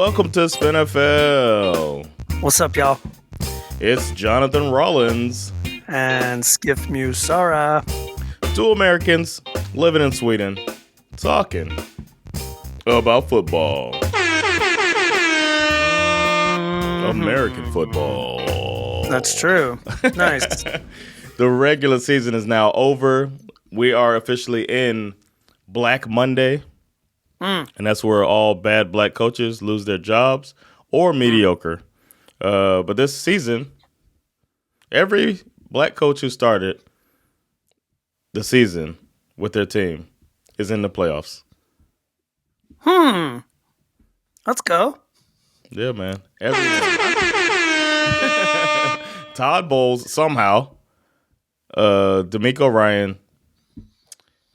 Welcome to SveNFL. What's up, y'all? It's Jonathan Rollins and Schif Musara. Two Americans living in Sweden, talking about football. American football. That's true. Nice. The regular season is now over. We are officially in Black Monday. And that's where all bad black coaches lose their jobs or mediocre. But this season, every black coach who started the season with their team is in the playoffs. Let's go. Yeah, man. Everyone. Todd Bowles, somehow. D'Amico Ryan.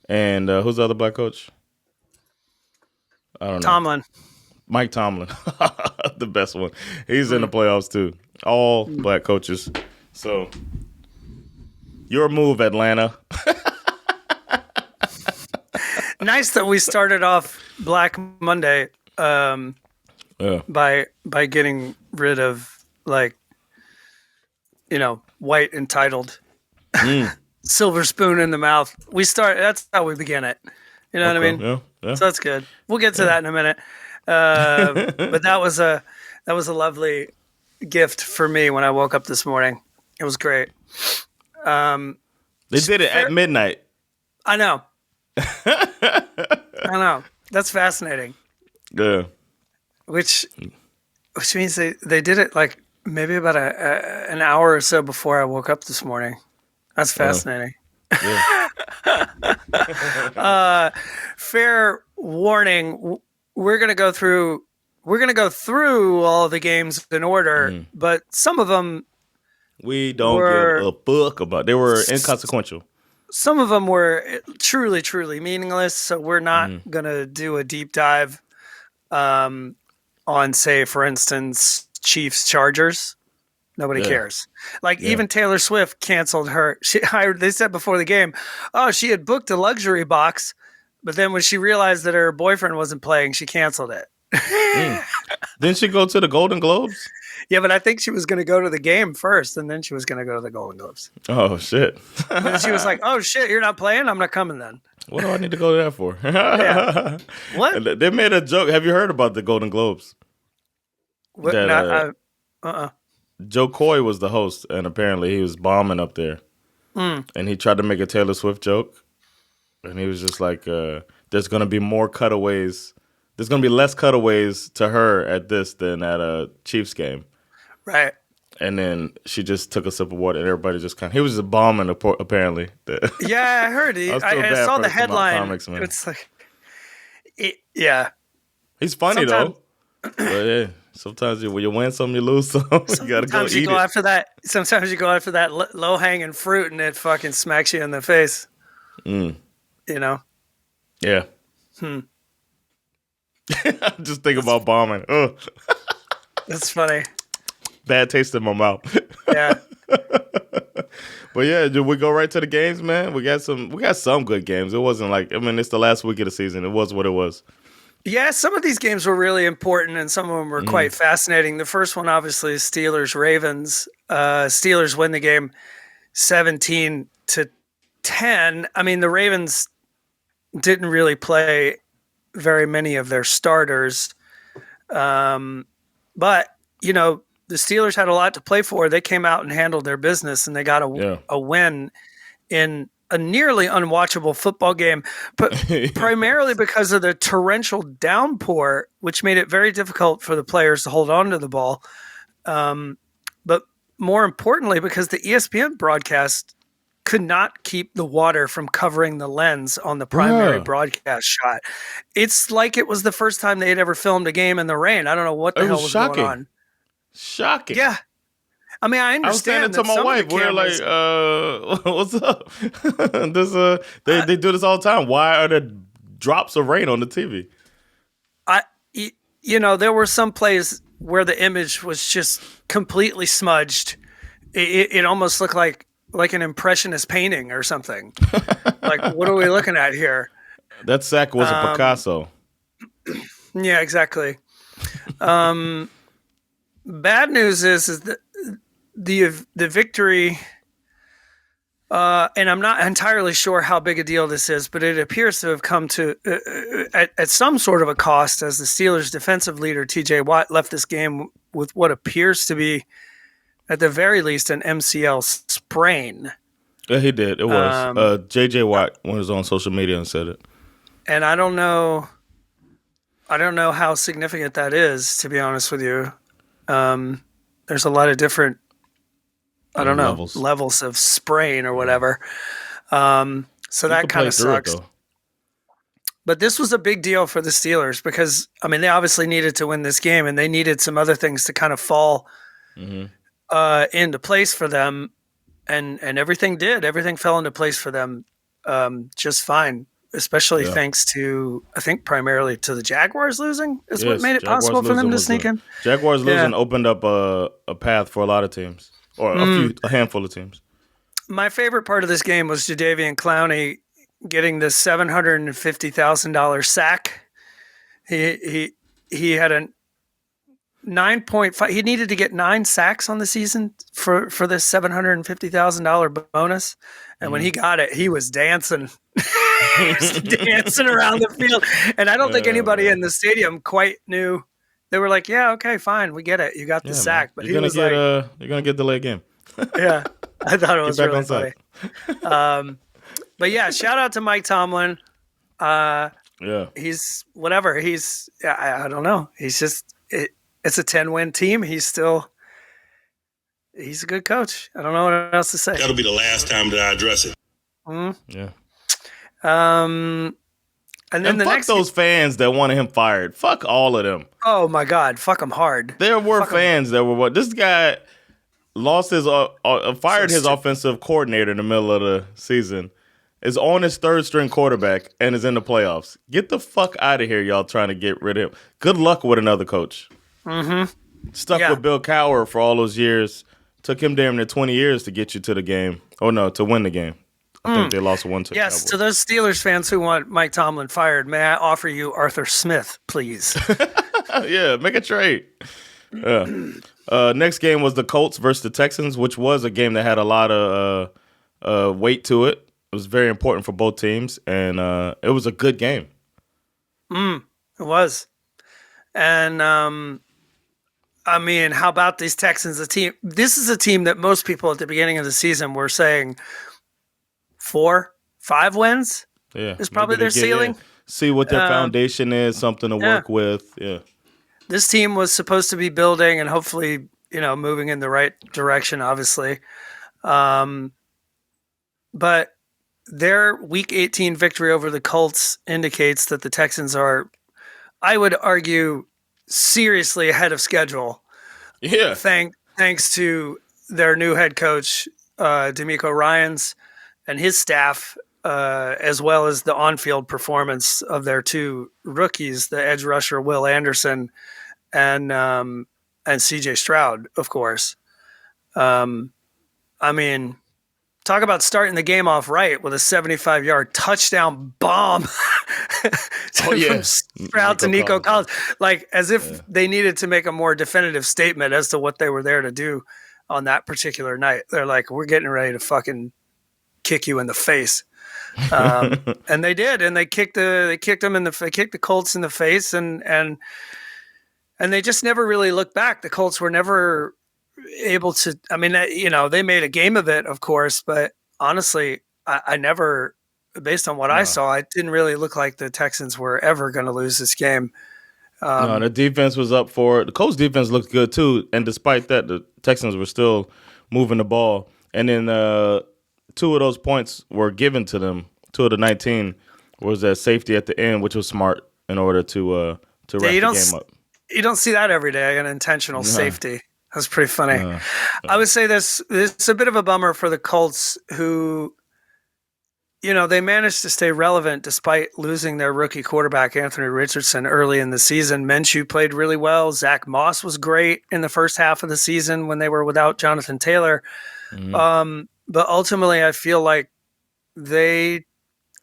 And who's the other black coach? I don't know. Tomlin. Mike Tomlin. The best one. He's in the playoffs, too. All black coaches. So, your move, Atlanta. Nice that we started off Black Monday by getting rid of, white entitled silver spoon in the mouth. That's how we begin it. You know what I mean? Yeah. So that's good. We'll get to that in a minute. But that was a lovely gift for me when I woke up this morning. It was great. They did it at midnight. I know. I know. That's fascinating. Yeah. Which means they did it maybe about an hour or so before I woke up this morning. That's fascinating. Yeah. Fair warning, we're gonna go through all the games in order, but some of them we don't give a fuck about. They were inconsequential. Some of them were truly, truly meaningless. So we're not gonna do a deep dive on, say, for instance, Chiefs Chargers. Nobody cares. Even Taylor Swift canceled her. They said before the game, she had booked a luxury box, but then when she realized that her boyfriend wasn't playing, she canceled it. Didn't she go to the Golden Globes? Yeah, but I think she was going to go to the game first, and then she was going to go to the Golden Globes. Oh, shit. And she was like, oh, shit, you're not playing? I'm not coming then. What do I need to go to that for? Yeah. What? They made a joke. Have you heard about the Golden Globes? What? Joe Coy was the host, and apparently he was bombing up there. And he tried to make a Taylor Swift joke. And he was just like, there's going to be more cutaways. There's going to be less cutaways to her at this than at a Chiefs game. Right. And then she just took a sip of water, and everybody just he was just bombing, apparently. Yeah, I heard. I saw the headline. Comics, man. It's yeah. He's funny, though. But yeah. Sometimes when you win some, you lose some. You gotta go eat it. Sometimes you go after that low hanging fruit, and it fucking smacks you in the face. You know? Yeah. Just think about bombing. Ugh. That's funny. Bad taste in my mouth. Yeah. But yeah, did we go right to the games, man? We got some good games. It wasn't it's the last week of the season. It was what it was. Yeah, some of these games were really important, and some of them were quite fascinating. The first one, obviously, is Steelers-Ravens. Steelers win the game 17-10. I mean, the Ravens didn't really play very many of their starters. But, the Steelers had a lot to play for. They came out and handled their business, and they got a win in a nearly unwatchable football game, but primarily because of the torrential downpour, which made it very difficult for the players to hold on to the ball. But more importantly, because the ESPN broadcast could not keep the water from covering the lens on the primary broadcast shot. It's like it was the first time they had ever filmed a game in the rain. I don't know what the hell was going on. Shocking. Yeah. I mean, I understand. I was saying it to my wife. We're like, what's up? They do this all the time. Why are there drops of rain on the TV? There were some plays where the image was just completely smudged. It almost looked like an impressionist painting or something. What are we looking at here? That sack was a Picasso. Yeah, exactly. Bad news is that the victory, and I'm not entirely sure how big a deal this is, but it appears to have come to at some sort of a cost, as the Steelers' defensive leader T.J. Watt left this game with what appears to be, at the very least, an MCL sprain. Yeah, he did. It was. J.J. Watt was on social media and said it. And I don't know how significant that is, to be honest with you. There's a lot of different, levels of sprain or whatever. So that kind of sucks. But this was a big deal for the Steelers because, I mean, they obviously needed to win this game, and they needed some other things to kind of fall into place for them. And everything did. Everything fell into place for them just fine, especially thanks to, I think, primarily to the Jaguars losing is what made it possible for them to sneak in. Jaguars losing opened up a path for a lot of teams, or a handful of teams. My favorite part of this game was Jadeveon Clowney getting the $750,000 sack. He had a 9.5. He needed to get 9 sacks on the season for this $750,000 bonus, and when he got it, he was dancing. He was dancing around the field, and I don't think anybody in the stadium quite knew. They were like, "Yeah, okay, fine, we get it. You got the sack." But you're gonna get delayed game. Yeah, I thought it was really funny. But yeah, shout out to Mike Tomlin. He's whatever. He's I don't know. He's just it's a 10-win team. He's a good coach. I don't know what else to say. That'll be the last time that I address it. Yeah. And then fuck those fans that wanted him fired. Fuck all of them. Oh my God, fuck them hard. There were fans that were what? This guy lost his fired his offensive coordinator in the middle of the season. Is on his third string quarterback and is in the playoffs. Get the fuck out of here, y'all trying to get rid of him. Good luck with another coach. Stuck with Bill Cowher for all those years. Took him damn near 20 years to get you to the game. Oh no, to win the game. I think they lost one to the Cowboys. To those Steelers fans who want Mike Tomlin fired, may I offer you Arthur Smith, please? Yeah, make a trade. Next game was the Colts versus the Texans, which was a game that had a lot of weight to it. It was very important for both teams, and it was a good game. It was. And, I mean, how about these Texans? This is a team that most people at the beginning of the season were saying 4-5 wins is probably their ceiling. See what their foundation is, something to work with. Yeah. This team was supposed to be building and hopefully, moving in the right direction, obviously. But their Week 18 victory over the Colts indicates that the Texans are, I would argue, seriously ahead of schedule. Yeah. Thanks to their new head coach, D'Amico Ryans, and his staff, as well as the on-field performance of their 2 rookies, the edge rusher Will Anderson and C.J. Stroud, of course. I mean, talk about starting the game off right with a 75-yard touchdown bomb from Stroud to Nico Collins. Like, as if they needed to make a more definitive statement as to what they were there to do on that particular night. They're like, we're getting ready to fucking kick you in the face. And they did, and they kicked the Colts in the face, and they just never really looked back. The Colts were never able to. I mean, they made a game of it, of course, but honestly, I never, based on what I saw, it didn't really look like the Texans were ever going to lose this game. No, the defense was up for it. The Colts defense looked good too, and despite that, the Texans were still moving the ball. And then 2 of those points were given to them. 2 of the 19 was that safety at the end, which was smart in order to wrap the game up. You don't see that every day, an intentional safety. That's pretty funny. I would say this is a bit of a bummer for the Colts, who, they managed to stay relevant despite losing their rookie quarterback, Anthony Richardson, early in the season. Minshew played really well. Zach Moss was great in the first half of the season when they were without Jonathan Taylor. But ultimately, I feel like they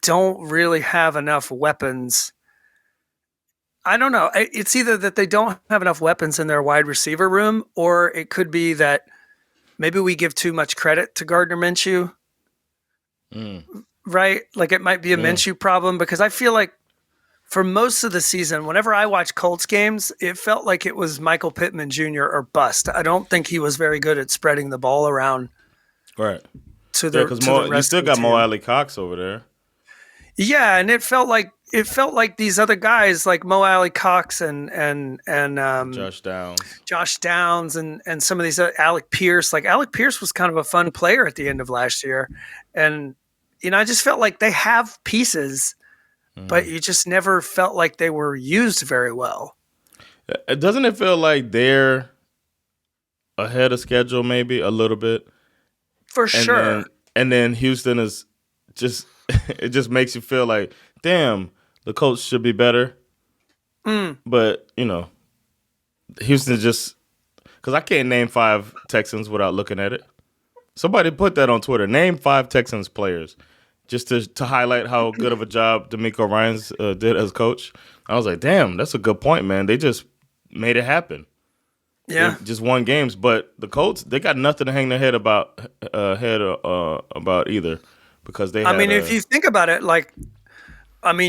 don't really have enough weapons I don't know. It's either that they don't have enough weapons in their wide receiver room, or it could be that maybe we give too much credit to Gardner Minshew. Right? Like it might be a Minshew problem, because I feel like for most of the season, whenever I watch Colts games, it felt like it was Michael Pittman Jr. or bust. I don't think he was very good at spreading the ball around. Right. To the, because to the rest you still of the got team. Mo Alley Cox over there. Yeah, and it felt like these other guys like Mo Alley Cox and Josh Downs and some of these Alec Pierce. Like Alec Pierce was kind of a fun player at the end of last year, and I just felt like they have pieces, but you just never felt like they were used very well. Doesn't it feel like they're ahead of schedule, maybe a little bit? For sure. And then Houston is just it just makes you feel like, damn, the Colts should be better. But, Houston just – because I can't name 5 Texans without looking at it. Somebody put that on Twitter. Name 5 Texans players just to highlight how good of a job DeMeco Ryans did as coach. I was like, damn, that's a good point, man. They just made it happen. Yeah. They just won games. But the Colts, they got nothing to hang their head about either. Because they had if you think about it,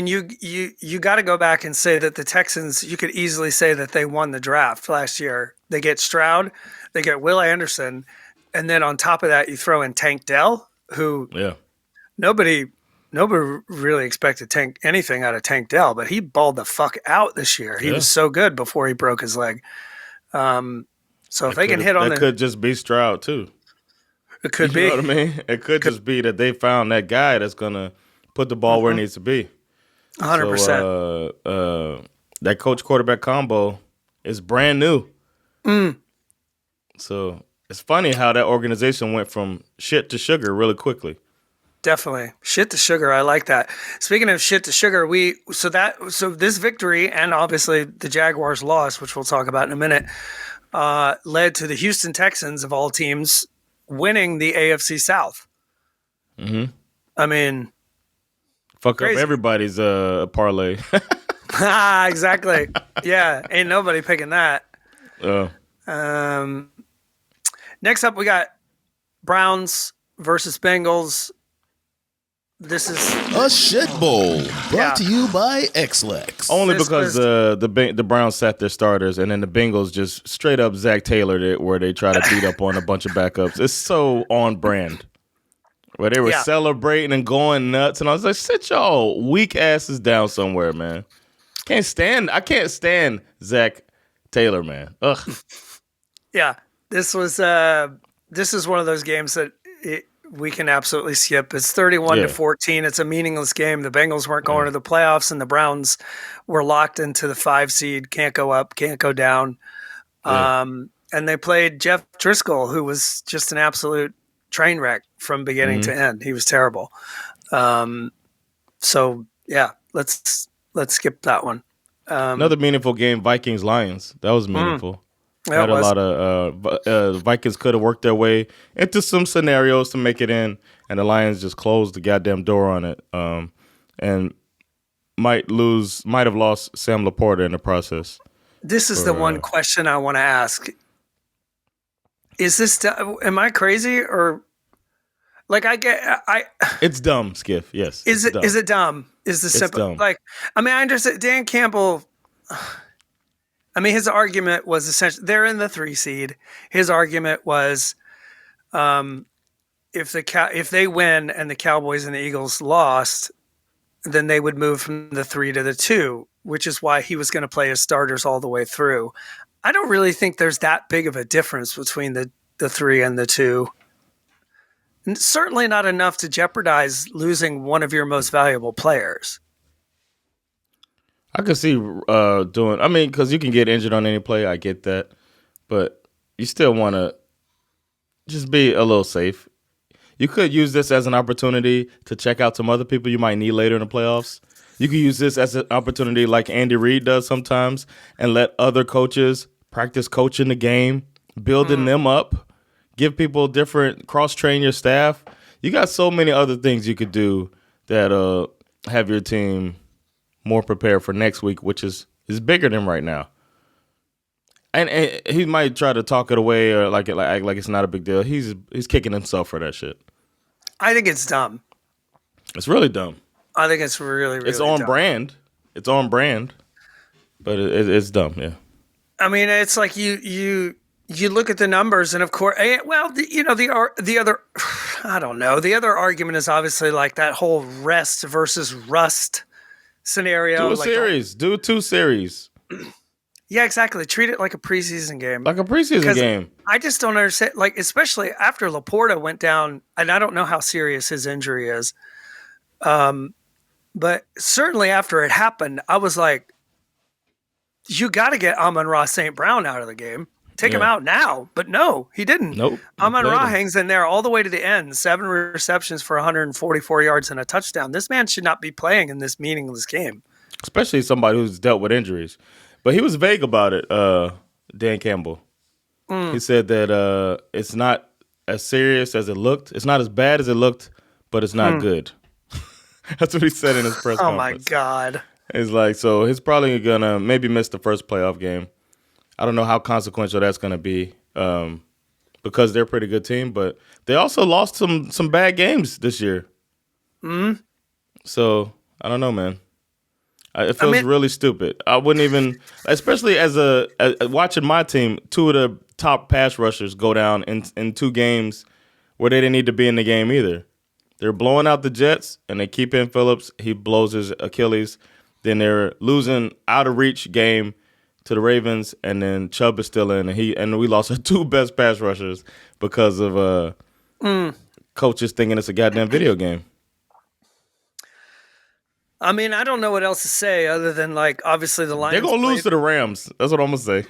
you got to go back and say that the Texans, you could easily say that they won the draft last year. They get Stroud, they get Will Anderson, and then on top of that, you throw in Tank Dell, who nobody really expected anything out of Tank Dell, but he balled the fuck out this year. He was so good before he broke his leg. So if they can hit on that could just be Stroud too. It could be. You know what I mean? It could just be that they found that guy that's going to put the ball where it needs to be. 100%. So, that coach-quarterback combo is brand new. So it's funny how that organization went from shit to sugar really quickly. Definitely. Shit to sugar. I like that. Speaking of shit to sugar, so this victory and obviously the Jaguars' loss, which we'll talk about in a minute, led to the Houston Texans of all teams winning the AFC South. I mean, fuck crazy. up everybody's parlay. Exactly. Yeah, ain't nobody picking that. Next up, we got Browns versus Bengals. This is a shit bowl brought to you by XLEX. Only because the Browns sat their starters, and then the Bengals just straight up Zach tailored it, where they try to beat up on a bunch of backups. It's so on brand. Where they were celebrating and going nuts, and I was like, "Sit y'all weak asses down somewhere, man." I can't stand Zach Taylor, man. Ugh. Yeah, this is one of those games that we can absolutely skip. It's 31-14. It's a meaningless game. The Bengals weren't going to the playoffs, and the Browns were locked into the 5 seed. Can't go up, can't go down. And they played Jeff Driscoll, who was just an absolute train wreck from beginning to end. He was terrible. So yeah, let's skip that one. Another meaningful game, Vikings-Lions. That was meaningful. Had a lot of Vikings could have worked their way into some scenarios to make it in, and the Lions just closed the goddamn door on it, and might have lost Sam Laporta in the process. This is the one question I want to ask. Is this? Am I crazy or like It's dumb, Schif. Yes. Is it dumb? Is the simple? Dumb. Like, I mean, I understand Dan Campbell. I mean, his argument was essentially they're in the 3 seed. His argument was, if they win and the Cowboys and the Eagles lost, then they would move from the 3 to the 2, which is why he was going to play his starters all the way through. I don't really think there's that big of a difference between the 3 and the 2. And certainly not enough to jeopardize losing one of your most valuable players. I could see because you can get injured on any play. I get that. But you still want to just be a little safe. You could use this as an opportunity to check out some other people you might need later in the playoffs. You could use this as an opportunity like Andy Reid does sometimes and let other coaches practice coaching the game, building them up, give people different, cross-train your staff. You got so many other things you could do that have your team more prepared for next week, which is is bigger than right now. And he might try to talk it away or act like it's not a big deal. He's kicking himself for that shit. I think it's dumb. It's really dumb. I think it's really, really It's on dumb. brand. It's on brand. But it's dumb, yeah. I mean, it's like you look at the numbers, and of course, the other, I don't know. The other argument is obviously like that whole rest versus rust scenario. Do 2 series. Yeah, exactly. Treat it like a preseason game. Like a preseason game. I just don't understand, like, especially after Laporta went down, and I don't know how serious his injury is. But certainly after it happened, I was like, you got to get Amon-Ra St. Brown out of the game. Take him out now. But no, he didn't. Nope. Amon-Ra hangs in there all the way to the end. 7 receptions for 144 yards and a touchdown. This man should not be playing in this meaningless game. Especially somebody who's dealt with injuries. But he was vague about it, Dan Campbell. He said that it's not as serious as it looked. It's not as bad as it looked, but it's not good. That's what he said in his press conference. Oh, my God. It's like, so he's probably going to maybe miss the first playoff game. I don't know how consequential that's going to be because they're a pretty good team, but they also lost some bad games this year. So, I don't know, man. It feels really stupid. I wouldn't even, especially as watching my team, 2 of the top pass rushers go down in 2 games where they didn't need to be in the game either. They're blowing out the Jets, and they keep in Phillips. He blows his Achilles. Then they're losing out of reach game to the Ravens, and then Chubb is still in, and we lost our 2 best pass rushers because of coaches thinking it's a goddamn video game. I mean, I don't know what else to say other than, like, obviously the Lions. They're gonna lose to the Rams. That's what I'm gonna say.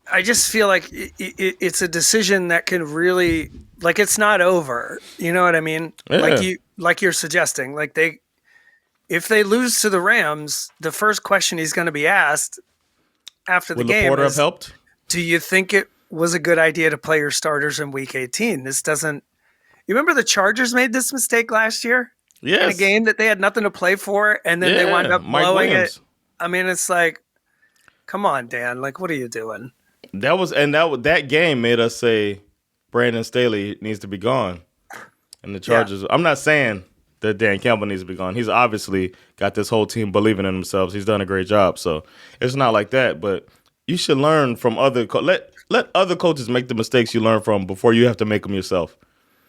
I just feel like it's a decision that can really, like, it's not over. You know what I mean? Yeah. Like you're suggesting, like if they lose to the Rams, the first question he's going to be asked after the game Would Laporta have is, helped? do you think it was a good idea to play your starters in Week 18? This doesn't. You remember the Chargers made this mistake last year? Yes. In a game that they had nothing to play for, and then they wound up blowing it. I mean, it's like, come on, Dan. Like, what are you doing? That game made us say Brandon Staley needs to be gone. And the Chargers. Yeah. I'm not saying that Dan Campbell needs to be gone. He's obviously got this whole team believing in themselves. He's done a great job. So it's not like that. But you should learn from other let other coaches make the mistakes you learn from before you have to make them yourself.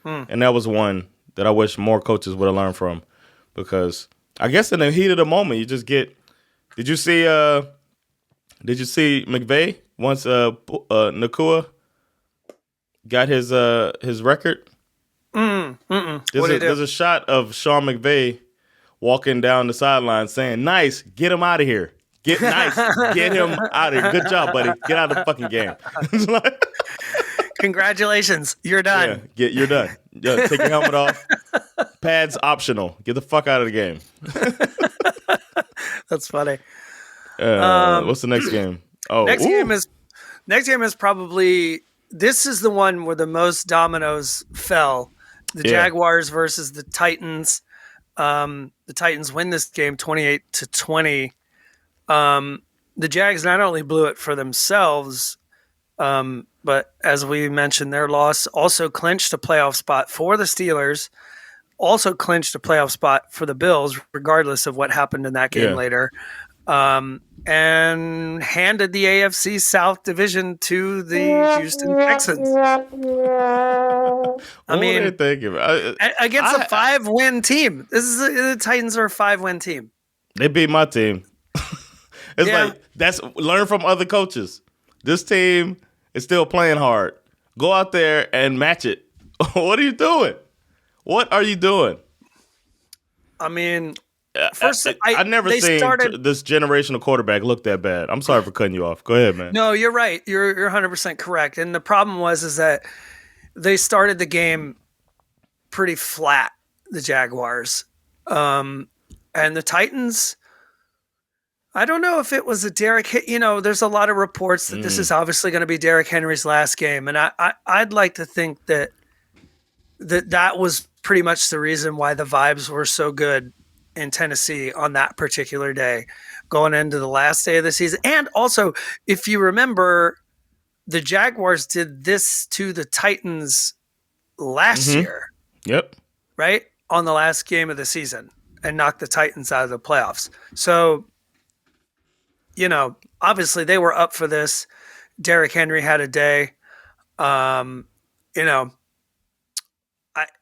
And that was one that I wish more coaches would have learned from, because I guess in the heat of the moment you just get. Did you see McVay once Nakua got his record? There's a shot of Sean McVay walking down the sideline saying, "Nice, get him out of here. Get him out of here. Good job, buddy. Get out of the fucking game." Congratulations, you're done. Yeah, you're done. Yeah, take your helmet off. Pads optional. Get the fuck out of the game. That's funny. What's the next game? Next game is probably, this is the one where the most dominoes fell. The Jaguars versus the Titans. The Titans win this game 28-20. The Jags not only blew it for themselves, but as we mentioned, their loss also clinched a playoff spot for the Steelers, also clinched a playoff spot for the Bills, regardless of what happened in that game later, and handed the AFC South division to the Houston Texans. I mean, against a 5-win team. The Titans are a 5-win team. They beat my team. It's like, learn from other coaches. This team is still playing hard. Go out there and match it. What are you doing? What are you doing? I mean, first, I've never seen this generational quarterback look that bad. I'm sorry for cutting you off. Go ahead, man. No, you're right. You're 100% correct. And the problem is that they started the game pretty flat, the Jaguars. And the Titans, I don't know if it was a Derrick, there's a lot of reports that this is obviously going to be Derrick Henry's last game. And I'd like to think that was pretty much the reason why the vibes were so good in Tennessee on that particular day. going into the last day of the season. And also, if you remember, the Jaguars did this to the Titans last year. Yep. Right? On the last game of the season and knocked the Titans out of the playoffs. So, obviously they were up for this. Derrick Henry had a day.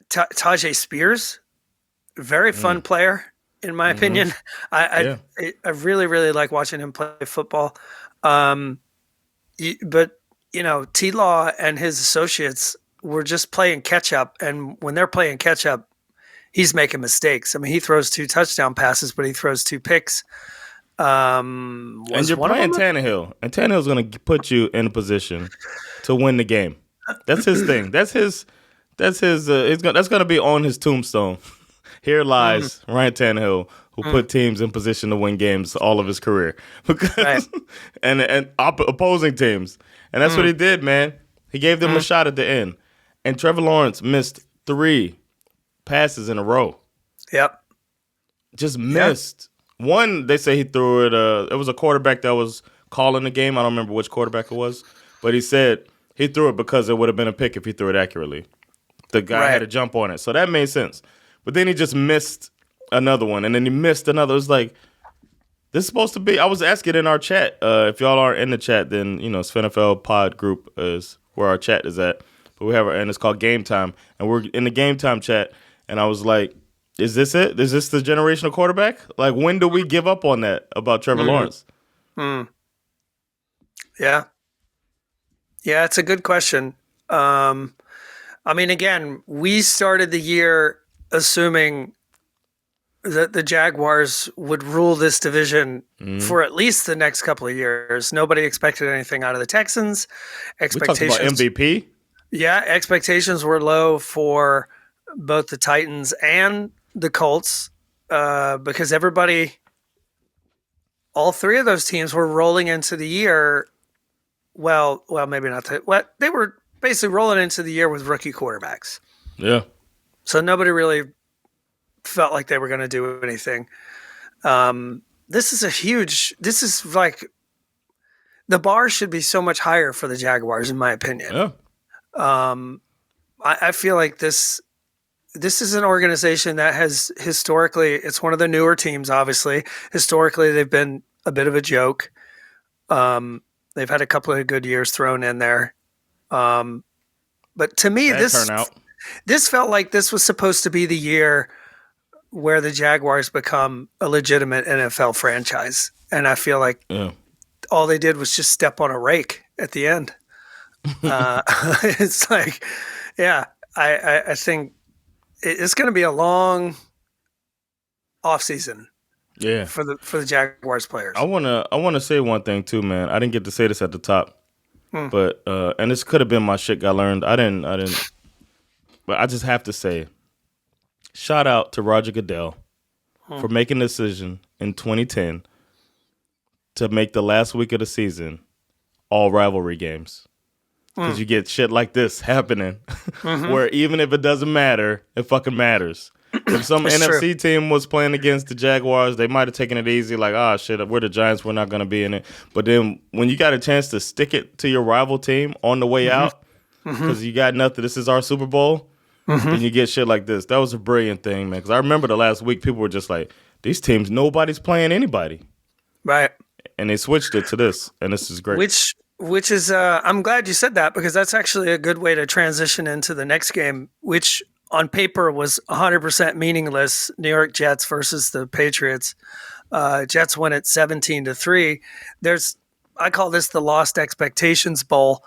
Tajay Spears, very fun player, in my opinion. I really, really like watching him play football. But T-Law and his associates were just playing catch up. And when they're playing catch up, he's making mistakes. I mean, he throws 2 touchdown passes, but he throws 2 picks. And you're playing Tannehill, and Tannehill's going to put you in a position to win the game. That's his thing. That's going to be on his tombstone. Here lies Ryan Tannehill, who put teams in position to win games all of his career, and opposing teams, and that's what he did, man. He gave them a shot at the end, and Trevor Lawrence missed 3 passes in a row. Yep, just missed. One, they say he threw it. It was a quarterback that was calling the game. I don't remember which quarterback it was, but he said he threw it because it would have been a pick if he threw it accurately. The guy had to jump on it, so that made sense. But then he just missed another one, and then he missed another. It was like, this is supposed to be. I was asking in our chat. If y'all aren't in the chat, then SveNFL pod group is where our chat is at. But we have and it's called Game Time, and we're in the Game Time chat. And I was like, is this it? Is this the generational quarterback? Like, when do we give up on that about Trevor Lawrence? Yeah. Yeah, it's a good question. I mean, again, we started the year assuming that the Jaguars would rule this division for at least the next couple of years. Nobody expected anything out of the Texans. Expectations. We talked about MVP? Yeah, expectations were low for both the Titans and the Colts because all 3 of those teams were rolling into the year. Well, maybe not. They were basically rolling into the year with rookie quarterbacks. Yeah. So nobody really felt like they were going to do anything. This is like the bar should be so much higher for the Jaguars, in my opinion. Yeah. I feel like this is an organization that has historically, it's one of the newer teams, obviously. Historically, they've been a bit of a joke. They've had a couple of good years thrown in there. But to me, this felt like this was supposed to be the year where the Jaguars become a legitimate NFL franchise. And I feel like all they did was just step on a rake at the end. It's like, I think it's going to be a long offseason. Yeah, for the Jaguars players. I wanna say one thing too, man. I didn't get to say this at the top, but and this could have been my shit got learned. I didn't. But I just have to say, shout out to Roger Goodell for making the decision in 2010 to make the last week of the season all rivalry games. Because you get shit like this happening where even if it doesn't matter, it fucking matters. If some NFC team was playing against the Jaguars, they might have taken it easy, like, shit, we're the Giants, we're not going to be in it. But then when you got a chance to stick it to your rival team on the way out, because you got nothing, this is our Super Bowl, then you get shit like this. That was a brilliant thing, man. Because I remember the last week, people were just like, these teams, nobody's playing anybody. Right. And they switched it to this, and this is great. Which is, I'm glad you said that, because that's actually a good way to transition into the next game, which on paper was 100% meaningless. New York Jets versus the Patriots. Jets win it 17-3. I call this the Lost Expectations Bowl.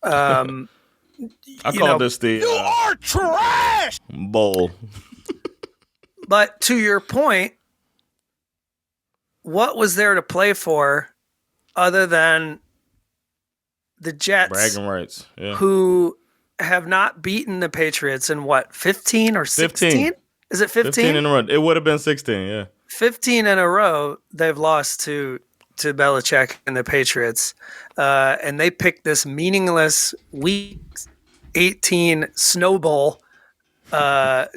I call this the You are trash bowl. But to your point, what was there to play for other than the Jets, bragging rights, who have not beaten the Patriots in 15 or 16? 15. Is it 15? 15 in a row. It would have been 16, yeah. 15 in a row they've lost to Belichick and the Patriots. And they picked this meaningless Week 18 Snow Bowl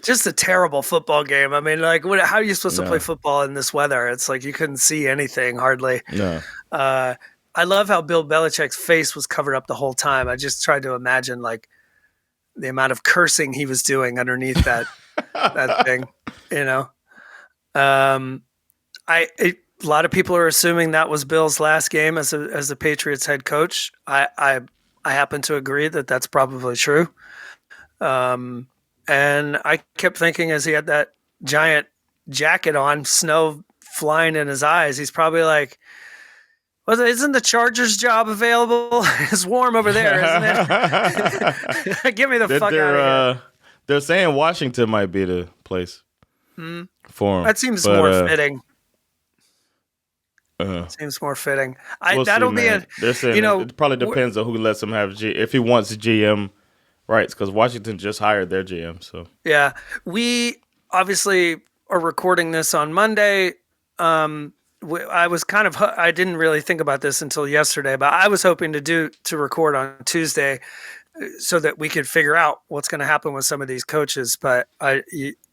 Just a terrible football game. I mean, like, how are you supposed to No. play football in this weather? It's like you couldn't see anything hardly. No. I love how Bill Belichick's face was covered up the whole time. I just tried to imagine like the amount of cursing he was doing underneath that thing. You know, a lot of people are assuming that was Bill's last game as the Patriots head coach. I happen to agree that that's probably true. And I kept thinking as he had that giant jacket on, snow flying in his eyes, he's probably like, well, isn't the Chargers job available? It's warm over there, isn't it? Get me the fuck out of here. They're saying Washington might be the place for him. That seems more fitting. Seems more fitting. That'll be a. They're saying it probably depends on who lets him have if he wants GM rights, because Washington just hired their GM. So yeah, we obviously are recording this on Monday. I was I didn't really think about this until yesterday, but I was hoping to record on Tuesday so that we could figure out what's going to happen with some of these coaches. But I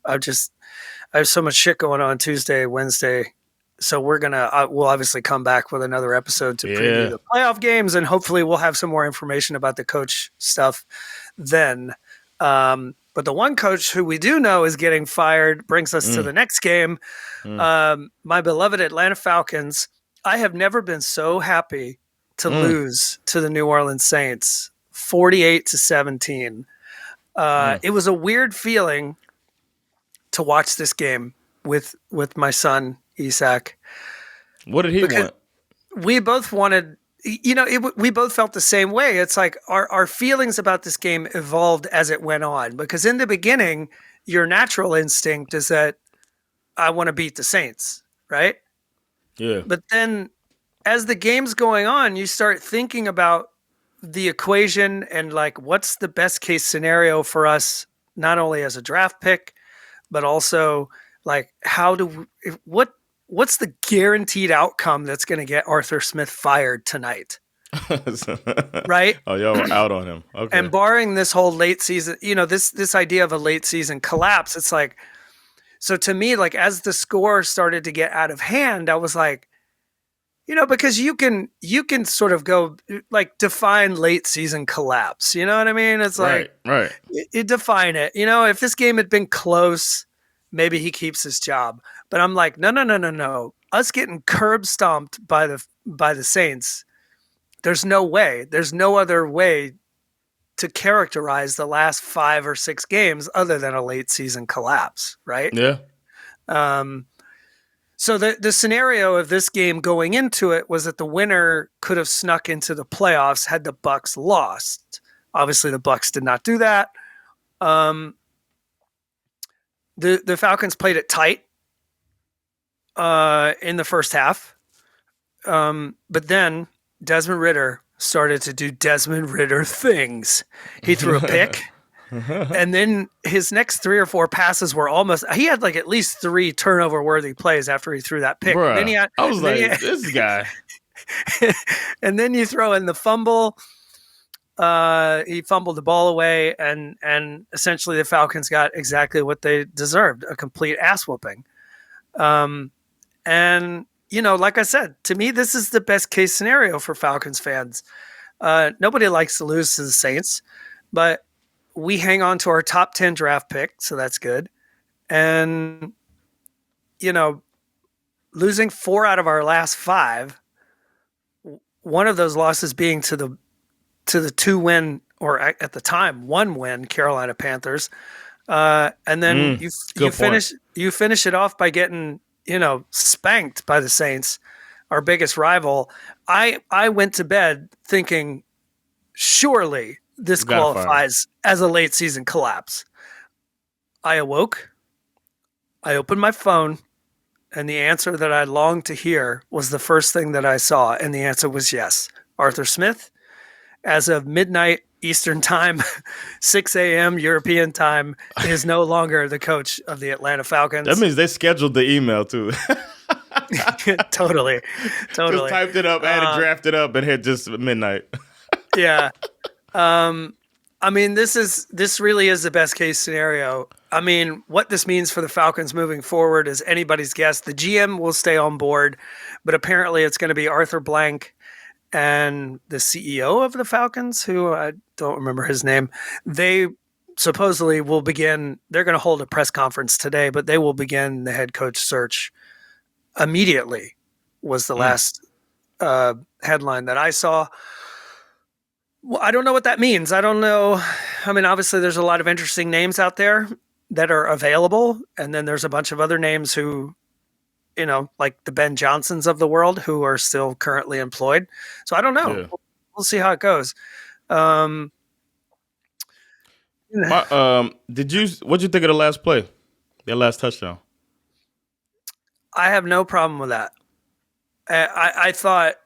have so much shit going on Tuesday, Wednesday. So we'll obviously come back with another episode to preview the playoff games, and hopefully we'll have some more information about the coach stuff then. But the one coach who we do know is getting fired brings us to the next game. My beloved Atlanta Falcons. I have never been so happy to lose to the New Orleans Saints, 48-17. It was a weird feeling to watch this game with my son, Isak. What did he want? We both wanted, we both felt the same way. It's like our feelings about this game evolved as it went on, because in the beginning, your natural instinct is that I want to beat the Saints, right? Yeah. But then as the game's going on, you start thinking about the equation and like, what's the best case scenario for us, not only as a draft pick, but also like what's the guaranteed outcome that's going to get Arthur Smith fired tonight? Right? Oh, y'all were out on him. Okay. And barring this whole late season, this idea of a late season collapse, it's like, so to me, like as the score started to get out of hand, I was like, because you can sort of go like define late season collapse. You know what I mean? It's like, right. You define it. If this game had been close, maybe he keeps his job. But I'm like, no. Us getting curb stomped by the Saints, there's no way. There's no other way to characterize the last 5 or 6 games other than a late season collapse, right? Yeah. So the scenario of this game going into it was that the winner could have snuck into the playoffs had the Bucs lost. Obviously, the Bucs did not do that. The Falcons played it tight in the first half. But then Desmond Ridder started to do Desmond Ridder things. He threw a pick. And then his next 3 or 4 passes were he had like at least 3 turnover worthy plays after he threw that pick. Bruh, I was like, this guy. And then you throw in the fumble. He fumbled the ball away, and essentially the Falcons got exactly what they deserved, a complete ass whooping. And, like I said, to me, this is the best case scenario for Falcons fans. Nobody likes to lose to the Saints, but we hang on to our top 10 draft pick, so that's good. And, losing 4 out of our last 5, one of those losses being to the 2-win, or at the time 1-win Carolina Panthers, and then you finish it off by getting spanked by the Saints, our biggest rival. I went to bed thinking, surely this qualifies as a late season collapse. I awoke, I opened my phone, and the answer that I longed to hear was the first thing that I saw, and the answer was yes. Arthur Smith, as of midnight Eastern time, 6 a.m. European time, is no longer the coach of the Atlanta Falcons. That means they scheduled the email too. Totally. Just typed it up, drafted up, and hit just midnight. Yeah. I mean, this really is the best case scenario. I mean, what this means for the Falcons moving forward is anybody's guess. The GM will stay on board, but apparently it's going to be Arthur Blank and the CEO of the Falcons, who I don't remember his name. They supposedly will begin. They're going to hold a press conference today, but they will begin the head coach search immediately. Was the last headline that I saw. Well, I don't know what that means. I don't know. I mean, obviously, there's a lot of interesting names out there that are available. And then there's a bunch of other names who, like the Ben Johnsons of the world who are still currently employed. So I don't know. Yeah. We'll see how it goes. What'd you think of the last play? Their last touchdown? I have no problem with that. I thought,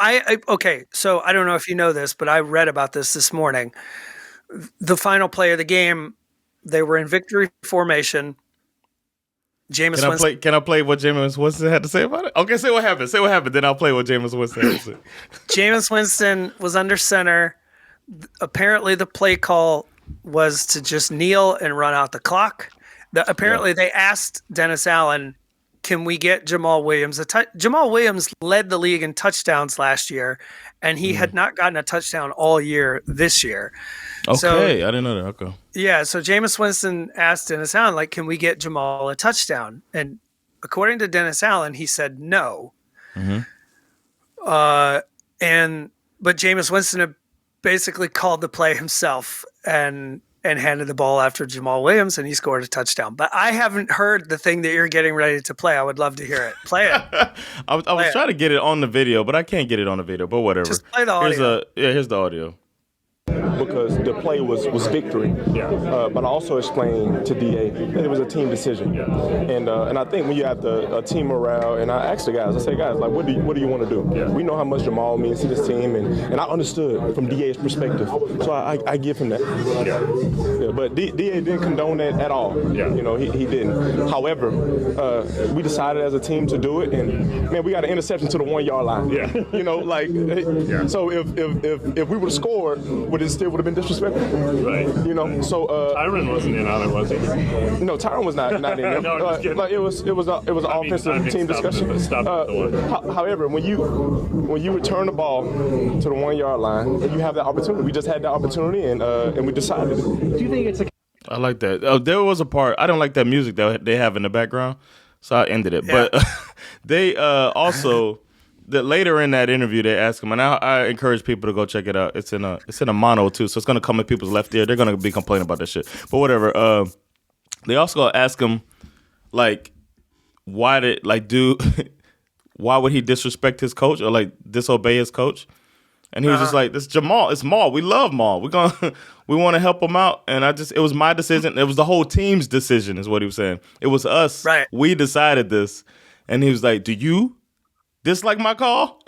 okay, so I don't know if you know this, but I read about this morning. The final play of the game, they were in victory formation. Jameis Winston. Can I play what Jameis Winston had to say about it? Okay, say what happened. Say what happened. Then I'll play what Jameis Winston had to say. Jameis Winston was under center. Apparently, the play call was to just kneel and run out the clock. Apparently, they asked Dennis Allen, can we get Jamal Williams? Jamal Williams led the league in touchdowns last year, and he had not gotten a touchdown all year this year. Okay, so, I didn't know that. Okay. Yeah, so Jameis Winston asked Dennis Allen, can we get Jamal a touchdown? And according to Dennis Allen, he said no. Mm-hmm. But Jameis Winston had basically called the play himself and handed the ball after Jamal Williams, and he scored a touchdown. But I haven't heard the thing that you're getting ready to play. I would love to hear it. Play it. I was trying to get it on the video, but I can't get it on the video. But whatever. Just play the audio. Here's the audio. Because the play was victory. But I also explained to DA that it was a team decision. And I think when you have a team morale, and I asked the guys, I say, guys, like, what do you want to do? We know how much Jamal means to this team, and I understood from DA's perspective. So I give him that. But DA didn't condone that at all. He didn't. However, we decided as a team to do it, and man, we got an interception to the 1 yard line. So if we would have scored, it still would have been disrespectful, right? So Tyron wasn't in on it, was he? No, Tyron was not in there. No, it was an offensive team discussion. However, when you return the ball to the 1 yard line, you have that opportunity. We just had that opportunity, and we decided. Do you think it's a? I like that. There was a part I don't like that music that they have in the background, so I ended it. Yeah. But they also. Later in that interview, they asked him, and I encourage people to go check it out. It's in a mono too, so it's gonna come in people's left ear. They're gonna be complaining about that shit, but whatever. They also ask him, like, why would he disrespect his coach or like disobey his coach? And he was just like, "This Jamal, it's Maul. We love Maul. We want to help him out." And it was my decision. It was the whole team's decision, is what he was saying. It was us. Right. We decided this, and he was like, "Do you dislike my call?"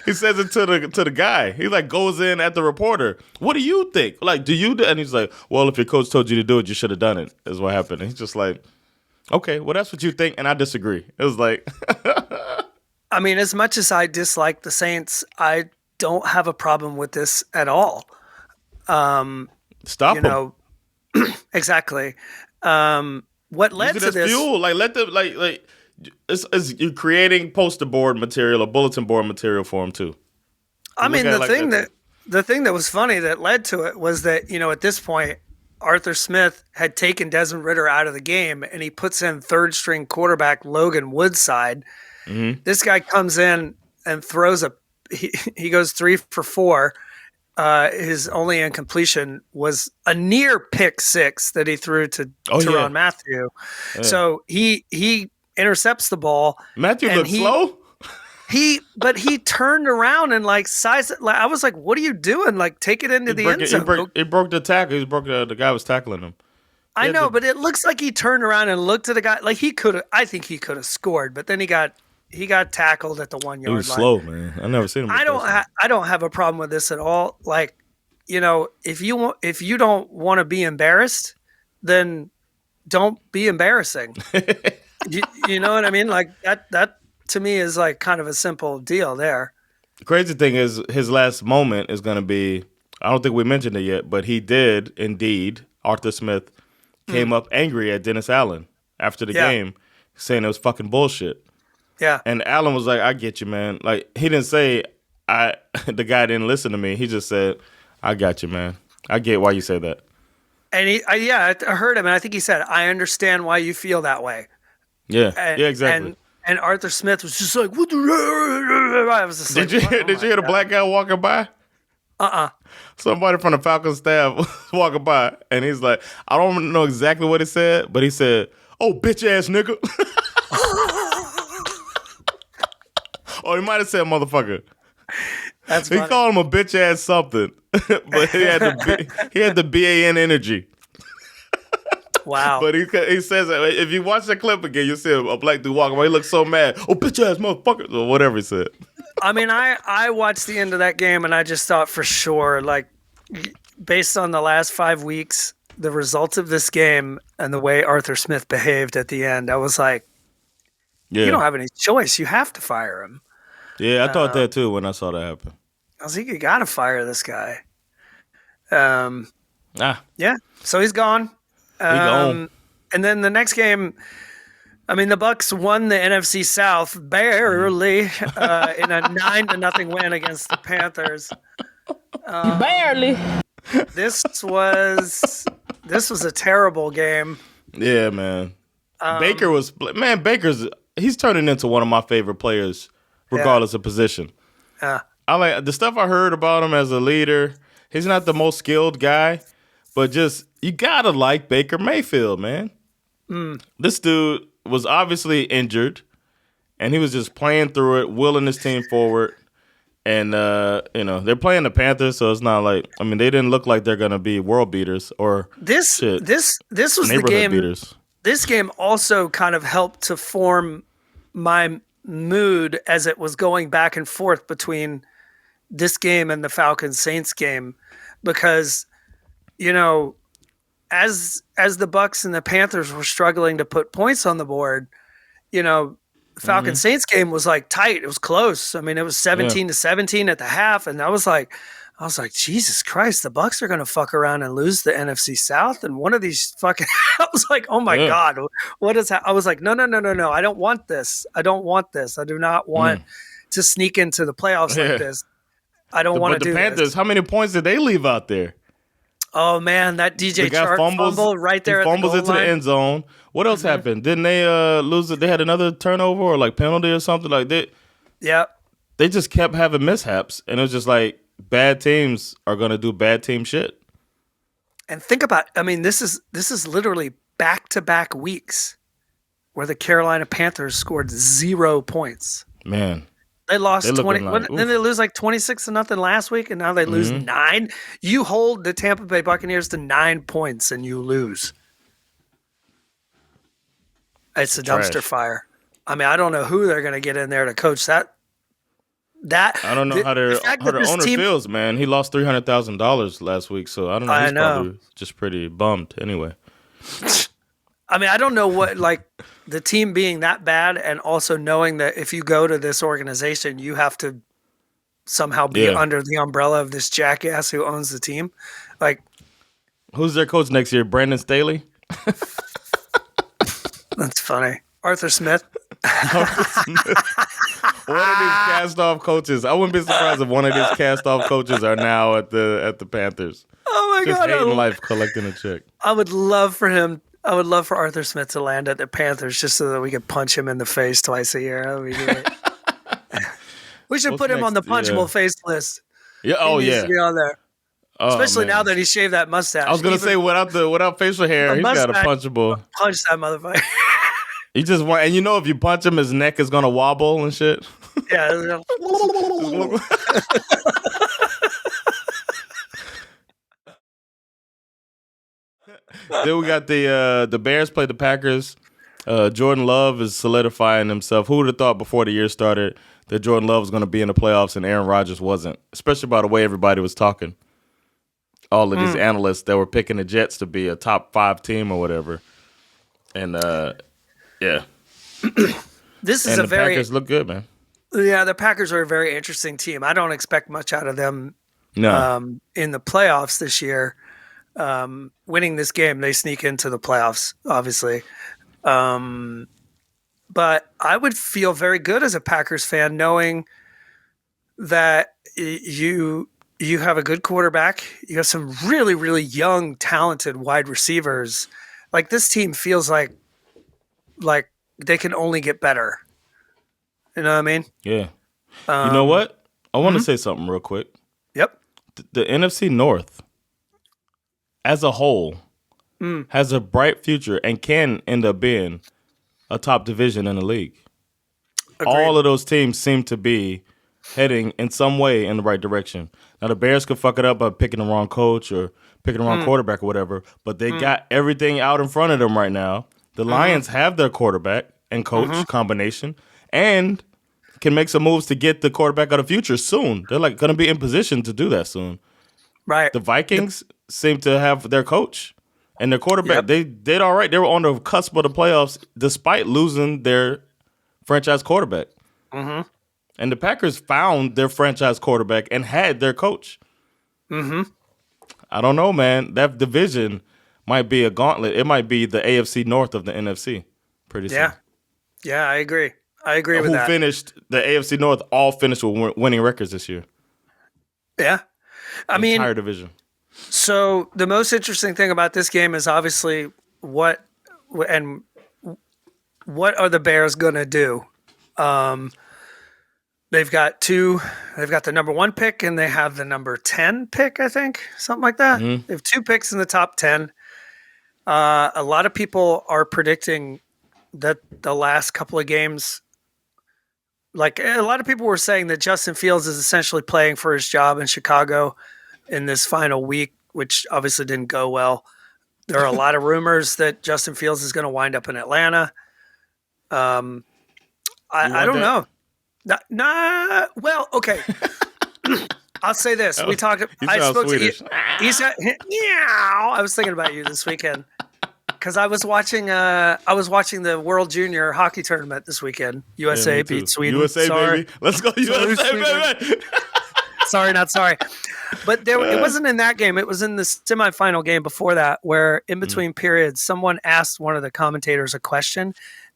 He says it to the guy. He like goes in at the reporter. What do you think? Like, do you do? And he's like, well, if your coach told you to do it, you should have done it. Is what happened. And he's just like, okay, well, that's what you think, and I disagree. It was like, I mean, as much as I dislike the Saints, I don't have a problem with this at all. Stop them. Exactly. What led to this? Fuel. Like, let them like. It's you're creating poster board material or bulletin board material for him too. I mean, the thing that was funny that led to it was that, at this point, Arthur Smith had taken Desmond Ridder out of the game, and he puts in third string quarterback Logan Woodside. Mm-hmm. This guy comes in and throws he goes 3 for 4. His only incompletion was a near pick 6 that he threw to Tyrann Mathieu. Yeah. So he intercepts the ball. Matthew looked slow. But he turned around and sized it. I was like, "What are you doing? Like, take it into the end zone." He broke the tackle. He broke the guy was tackling him. I know, but it looks like he turned around and looked at the guy. Like he could have. I think he could have scored, but then he got tackled at the 1 yard line. He was slow, man. I never seen him. I don't have a problem with this at all. Like, if you don't want to be embarrassed, then don't be embarrassing. You know what I mean? Like that to me is like kind of a simple deal there. The crazy thing is his last moment is going to be I don't think we mentioned it yet, but he did indeed. Arthur Smith came up angry at Dennis Allen after the game, saying it was fucking bullshit. Yeah. And Allen was like, I get you, man. Like, he didn't say, the guy didn't listen to me. He just said, I got you, man. I get why you say that. And I heard him, and I think he said, I understand why you feel that way. Yeah, exactly. And Arthur Smith was just like, what the? I was just did you hear the black guy walking by? Somebody from the Falcons staff was walking by, and he's like, I don't know exactly what he said, but he said, oh, bitch ass nigga. Or he might have said motherfucker. That's funny. He called him a bitch ass something, but he had the BAN energy. Wow. But he says, if you watch the clip again, you'll see a black dude walking by. He looks so mad. Oh, bitch ass motherfucker, or whatever he said. I mean, I watched the end of that game, and I just thought for sure, like, based on the last 5 weeks, the results of this game and the way Arthur Smith behaved at the end, I was like, you don't have any choice. You have to fire him. Yeah, I thought that too when I saw that happen. I was like, you got to fire this guy. Yeah, so he's gone. Gone. And then the next game, I mean, the Bucs won the NFC South barely in a 9-0 win against the Panthers. Barely. This was a terrible game. Yeah, man. Baker's he's turning into one of my favorite players, regardless of position. I like the stuff I heard about him as a leader. He's not the most skilled guy, but just you gotta like Baker Mayfield, man. This dude was obviously injured, and he was just playing through it, willing his team forward. And they're playing the Panthers, so it's not like they didn't look like they're gonna be world beaters or this was the game. Beaters. This game also kind of helped to form my mood as it was going back and forth between this game and the Falcons Saints game, because as the Bucs and the Panthers were struggling to put points on the board, the Falcons Saints game was like tight. It was close. I mean, it was 17-17 at the half, and I was like, Jesus Christ, the Bucs are going to fuck around and lose the NFC South, and one of these fucking. I was like, oh my God, what is that? I was like, no, I don't want this. I don't want this. I do not want to sneak into the playoffs like this. I don't want to do this. But the Panthers, how many points did they leave out there? Oh man, that DJ Chark fumble right there. Fumbles into the end zone. What else happened? Didn't they lose it? They had another turnover or like penalty or something like that. Yeah. They just kept having mishaps, and it was just like bad teams are gonna do bad team shit. And think about, this is literally back-to-back weeks where the Carolina Panthers scored 0 points. Man. They lost 20. Then they lose like 26-0 last week, and now they lose 9. You hold the Tampa Bay Buccaneers to 9 points, and you lose. It's a dumpster fire. I don't know who they're going to get in there to coach that. I don't know how their owner feels, man. He lost $300,000 last week, so I don't know. He's probably just pretty bummed anyway. I don't know what, like, the team being that bad, and also knowing that if you go to this organization, you have to somehow be under the umbrella of this jackass who owns the team. Like, who's their coach next year? Brandon Staley? That's funny. Arthur Smith. One of these cast-off coaches. I wouldn't be surprised if one of these cast-off coaches are now at the Panthers. Oh my God! Just hating life, collecting a check. I would love for Arthur Smith to land at the Panthers just so that we could punch him in the face twice a year. That would be great. We should put him on the punchable face list. Yeah. He needs to be on there. Especially now that he shaved that mustache. I was gonna say without facial hair, he's got a punchable. Punch that motherfucker. He just want, and if you punch him, his neck is gonna wobble and shit. Yeah. Then we got the Bears play the Packers. Jordan Love is solidifying himself. Who would have thought before the year started that Jordan Love was going to be in the playoffs and Aaron Rodgers wasn't? Especially by the way everybody was talking. All of these analysts that were picking the Jets to be a top 5 team or whatever. And yeah. This is and the Packers look good, man. Yeah, the Packers are a very interesting team. I don't expect much out of them No. in the playoffs this year. Winning this game, they sneak into the playoffs, obviously. But I would feel very good as a Packers fan knowing that you have a good quarterback. You have some really, really young, talented wide receivers. Like this team feels like they can only get better. You know what I mean? Yeah. You know what? I want to say something real quick. Yep. The NFC North, as a whole, has a bright future and can end up being a top division in the league. Agreed. All of those teams seem to be heading in some way in the right direction. Now, the Bears could fuck it up by picking the wrong coach or picking the wrong quarterback or whatever, but they got everything out in front of them right now. The Lions have their quarterback and coach combination and can make some moves to get the quarterback of the future soon. They're like going to be in position to do that soon. Right. The Vikings seem to have their coach and their quarterback. Yep. They did all right. They were on the cusp of the playoffs despite losing their franchise quarterback. And the Packers found their franchise quarterback and had their coach. I don't know, man. That division might be a gauntlet. It might be the AFC North of the NFC pretty soon. Yeah, I agree. I agree with that. Who finished the AFC North all finished with winning records this year. Yeah. I mean, entire division. So the most interesting thing about this game is obviously what are the Bears going to do? They've got the number 1 pick and they have the number 10 pick, I think, something like that. They have 2 picks in the top 10. A lot of people are predicting that the last couple of games, like a lot of people were saying that Justin Fields is essentially playing for his job in Chicago in this final week, which obviously didn't go well. There are a lot of rumors that Justin Fields is going to wind up in Atlanta. I don't know. Nah. Well, okay. I'll say this. We talked. I spoke Swedish. To he said, "Yeah." I was thinking about you this weekend because I was watching the World Junior Hockey Tournament this weekend. USA beat Sweden. USA, sorry. Baby. Let's go USA, baby. Sorry, not sorry. But it wasn't in that game. It was in the semifinal game before that, where in between periods, someone asked one of the commentators a question,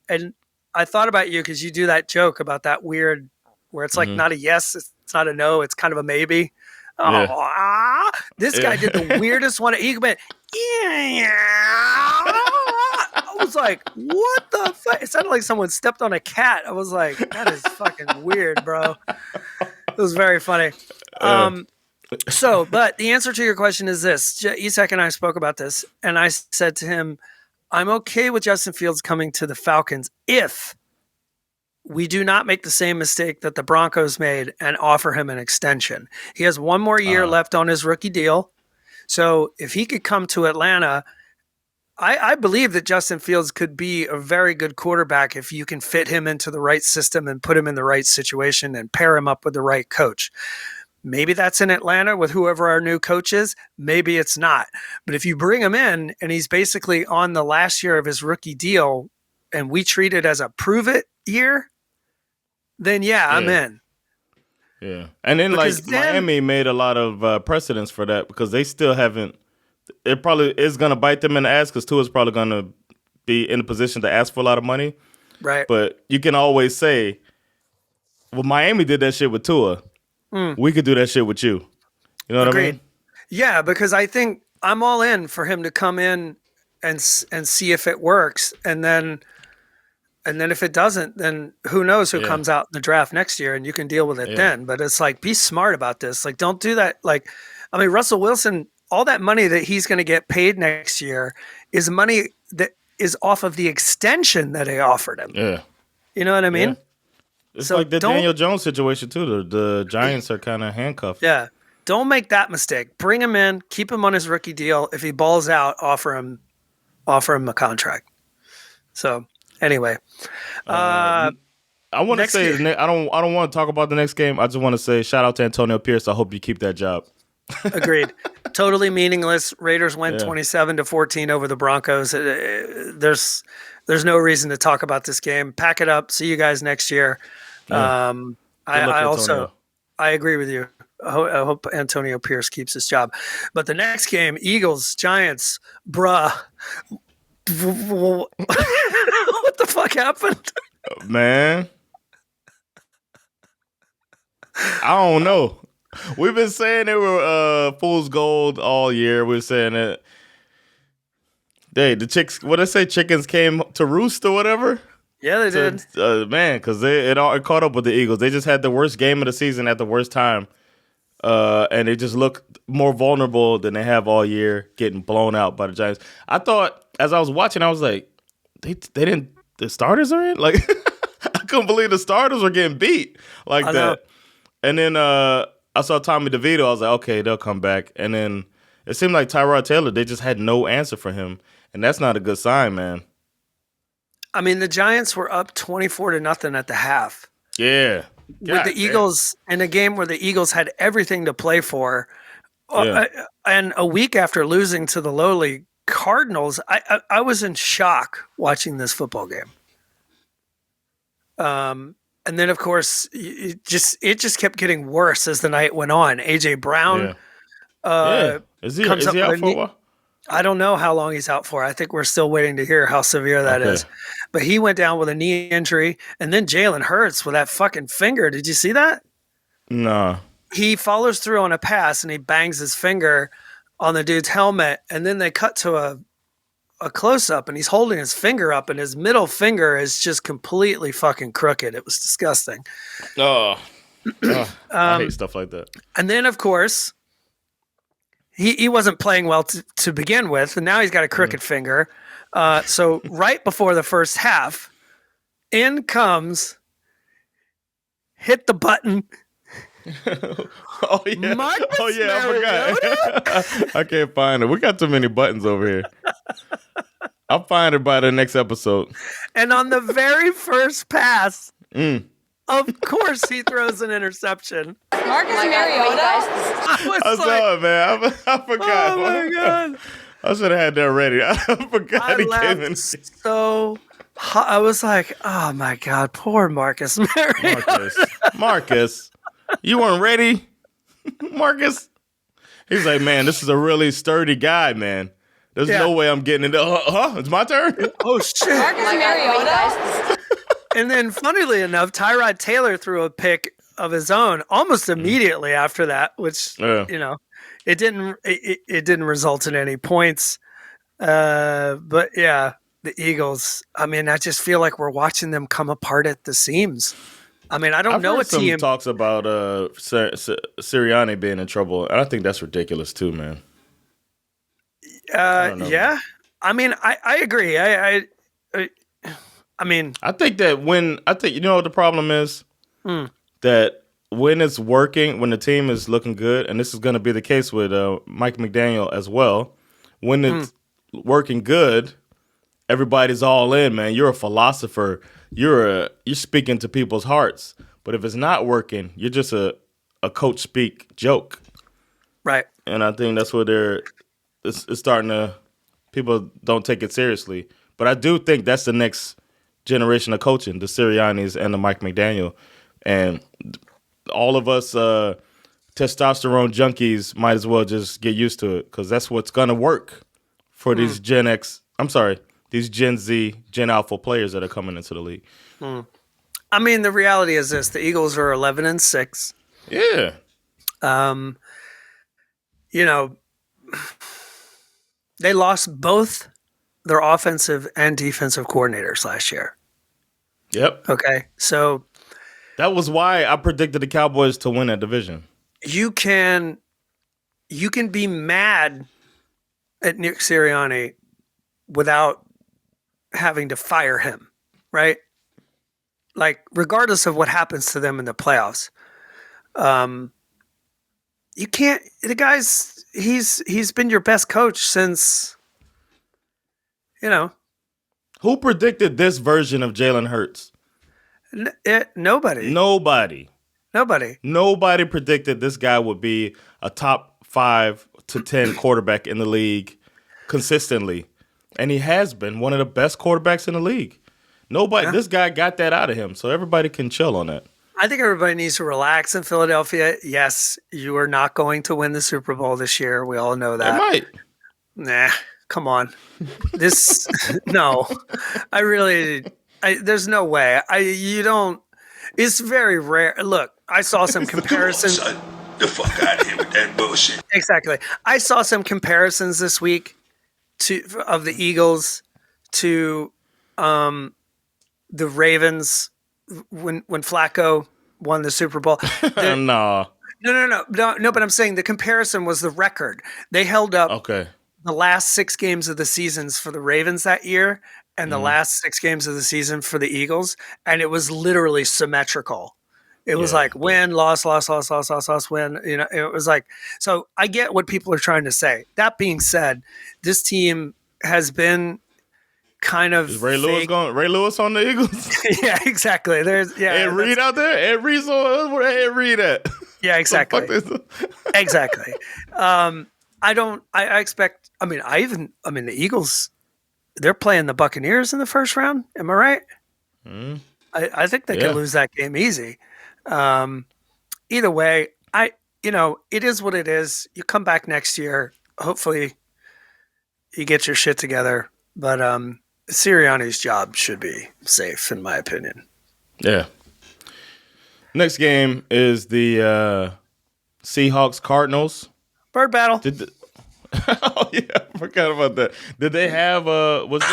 and I thought about you because you do that joke about that weird, where it's like not a yes, it's not a no, it's kind of a maybe. Yeah. This guy did the weirdest one. He went, yeah. I was like, what the fuck? It sounded like someone stepped on a cat. I was like, that is fucking weird, bro. It was very funny. But the answer to your question is this. Isak and I spoke about this, and I said to him, I'm okay with Justin Fields coming to the Falcons if we do not make the same mistake that the Broncos made and offer him an extension. He has 1 more year left on his rookie deal. So if he could come to Atlanta, I believe that Justin Fields could be a very good quarterback if you can fit him into the right system and put him in the right situation and pair him up with the right coach. Maybe that's in Atlanta with whoever our new coach is. Maybe it's not. But if you bring him in and he's basically on the last year of his rookie deal and we treat it as a prove it year, then I'm in. Yeah. And then Miami made a lot of precedents for that because they still haven't. It probably is going to bite them in the ass because Tua's probably going to be in a position to ask for a lot of money. Right. But you can always say, well, Miami did that shit with Tua. We could do that shit with you. You know what I mean? Yeah, because I think I'm all in for him to come in and see if it works. And then if it doesn't, then who knows who comes out in the draft next year and you can deal with it then. But it's like, be smart about this. Like, don't do that. Like, I mean, Russell Wilson, all that money that he's going to get paid next year is money that is off of the extension that they offered him. Yeah. You know what I mean? Yeah. It's like the Daniel Jones situation, too. The Giants are kind of handcuffed. Yeah. Don't make that mistake. Bring him in. Keep him on his rookie deal. If he balls out, offer him a contract. So, anyway. I want to say, I don't want to talk about the next game. I just want to say shout out to Antonio Pierce. I hope you keep that job. Agreed. Totally meaningless. Raiders went 27-14 over the Broncos. There's no reason to talk about this game. Pack it up. See you guys next year. I agree with you. I hope Antonio Pierce keeps his job. But the next game, Eagles, Giants, bruh. What the fuck happened? Man, I don't know. We've been saying they were fool's gold all year. We're saying that. The chicks, what did I say? Chickens came to roost or whatever? Yeah, they did. Man, because it caught up with the Eagles. They just had the worst game of the season at the worst time. And they just look more vulnerable than they have all year, getting blown out by the Giants. I thought, as I was watching, I was like, they didn't, the starters are in? Like, I couldn't believe the starters were getting beat like that. And then I saw Tommy DeVito. I was like, okay, they'll come back. And then it seemed like Tyrod Taylor, they just had no answer for him. And that's not a good sign, man. I mean, the Giants were up 24-0 at the half. Yeah. With the Eagles, in a game where the Eagles had everything to play for. And a week after losing to the lowly Cardinals, I was in shock watching this football game. And then, of course, it just kept getting worse as the night went on. A.J. Brown Is he out for a while? I don't know how long he's out for. I think we're still waiting to hear how severe that is. But he went down with a knee injury. And then Jalen Hurts with that fucking finger. Did you see that? No. He follows through on a pass and he bangs his finger on the dude's helmet. And then they cut to a close-up and he's holding his finger up and his middle finger is just completely fucking crooked. It was disgusting. I hate stuff like that. And then, of course, he wasn't playing well to begin with, and now he's got a crooked finger. So right before the first half, in comes, hit the button. Marcus I forgot. I can't find it. We got too many buttons over here. I'll find it by the next episode. And on the very first pass, of course he throws an interception. Marcus Mariota. I saw it, man. I forgot. Oh my god! I should have had that ready. I forgot I he came in. So I was like, "Oh my god, poor Marcus Mariota." Marcus, you weren't ready, Marcus. He's like, man, this is a really sturdy guy, man. There's no way I'm getting into. It's my turn. Oh shit! Marcus Mariota. And then, funnily enough, Tyrod Taylor threw a pick of his own almost immediately after that, which it didn't result in any points. But yeah, the Eagles. I mean, I just feel like we're watching them come apart at the seams. I mean, I don't know what team talks about Sirianni being in trouble, and I think that's ridiculous too, man. Yeah. I mean, I agree. I mean, I think you know what the problem is? That when it's working, when the team is looking good, and this is going to be the case with Mike McDaniel as well, when it's working good, everybody's all in, man. You're a philosopher. You're speaking to people's hearts. But if it's not working, you're just a coach speak joke. Right. And I think that's where it's starting to, people don't take it seriously. But I do think that's the next generation of coaching, the Siriannis and the Mike McDaniel. And all of us testosterone junkies might as well just get used to it because that's what's going to work for these these Gen Z, Gen Alpha players that are coming into the league. I mean, the reality is this. The Eagles are 11-6. Yeah. They lost both their offensive and defensive coordinators last year. Yep. Okay. So that was why I predicted the Cowboys to win that division. You can be mad at Nick Sirianni without having to fire him, right? Like, regardless of what happens to them in the playoffs, you can't. The guy's he's been your best coach since. Who predicted this version of Jalen Hurts? Nobody. Nobody predicted this guy would be a top 5 to 10 quarterback in the league consistently. And he has been one of the best quarterbacks in the league. This guy got that out of him, so everybody can chill on that. I think everybody needs to relax in Philadelphia. Yes, you are not going to win the Super Bowl this year. We all know They that. might. Nah, come on. This no. There's no way. It's very rare. Look, I saw some comparisons. Come on, son. The fuck out of here with that bullshit. Exactly. I saw some comparisons this week of the Eagles to the Ravens when Flacco won the Super Bowl. No. No. But I'm saying the comparison was the record. They held up the last 6 games of the seasons for the Ravens that year and the last 6 games of the season for the Eagles, and it was literally symmetrical. It was like win, loss, win. You know, it was like, so I get what people are trying to say. That being said, this team has been kind of Is Ray Lewis on the Eagles? Yeah, exactly. Ed Reed out there? Ed Reed's on where Ed Reed at? Yeah, exactly. Exactly. I expect, the Eagles, they're playing the Buccaneers in the first round. Am I right? Mm. I think they can lose that game easy. Either way, it is what it is. You come back next year. Hopefully you get your shit together. But Sirianni's job should be safe, in my opinion. Yeah. Next game is the Seahawks-Cardinals. Bird battle. Oh, yeah. I forgot about that. Did they have was this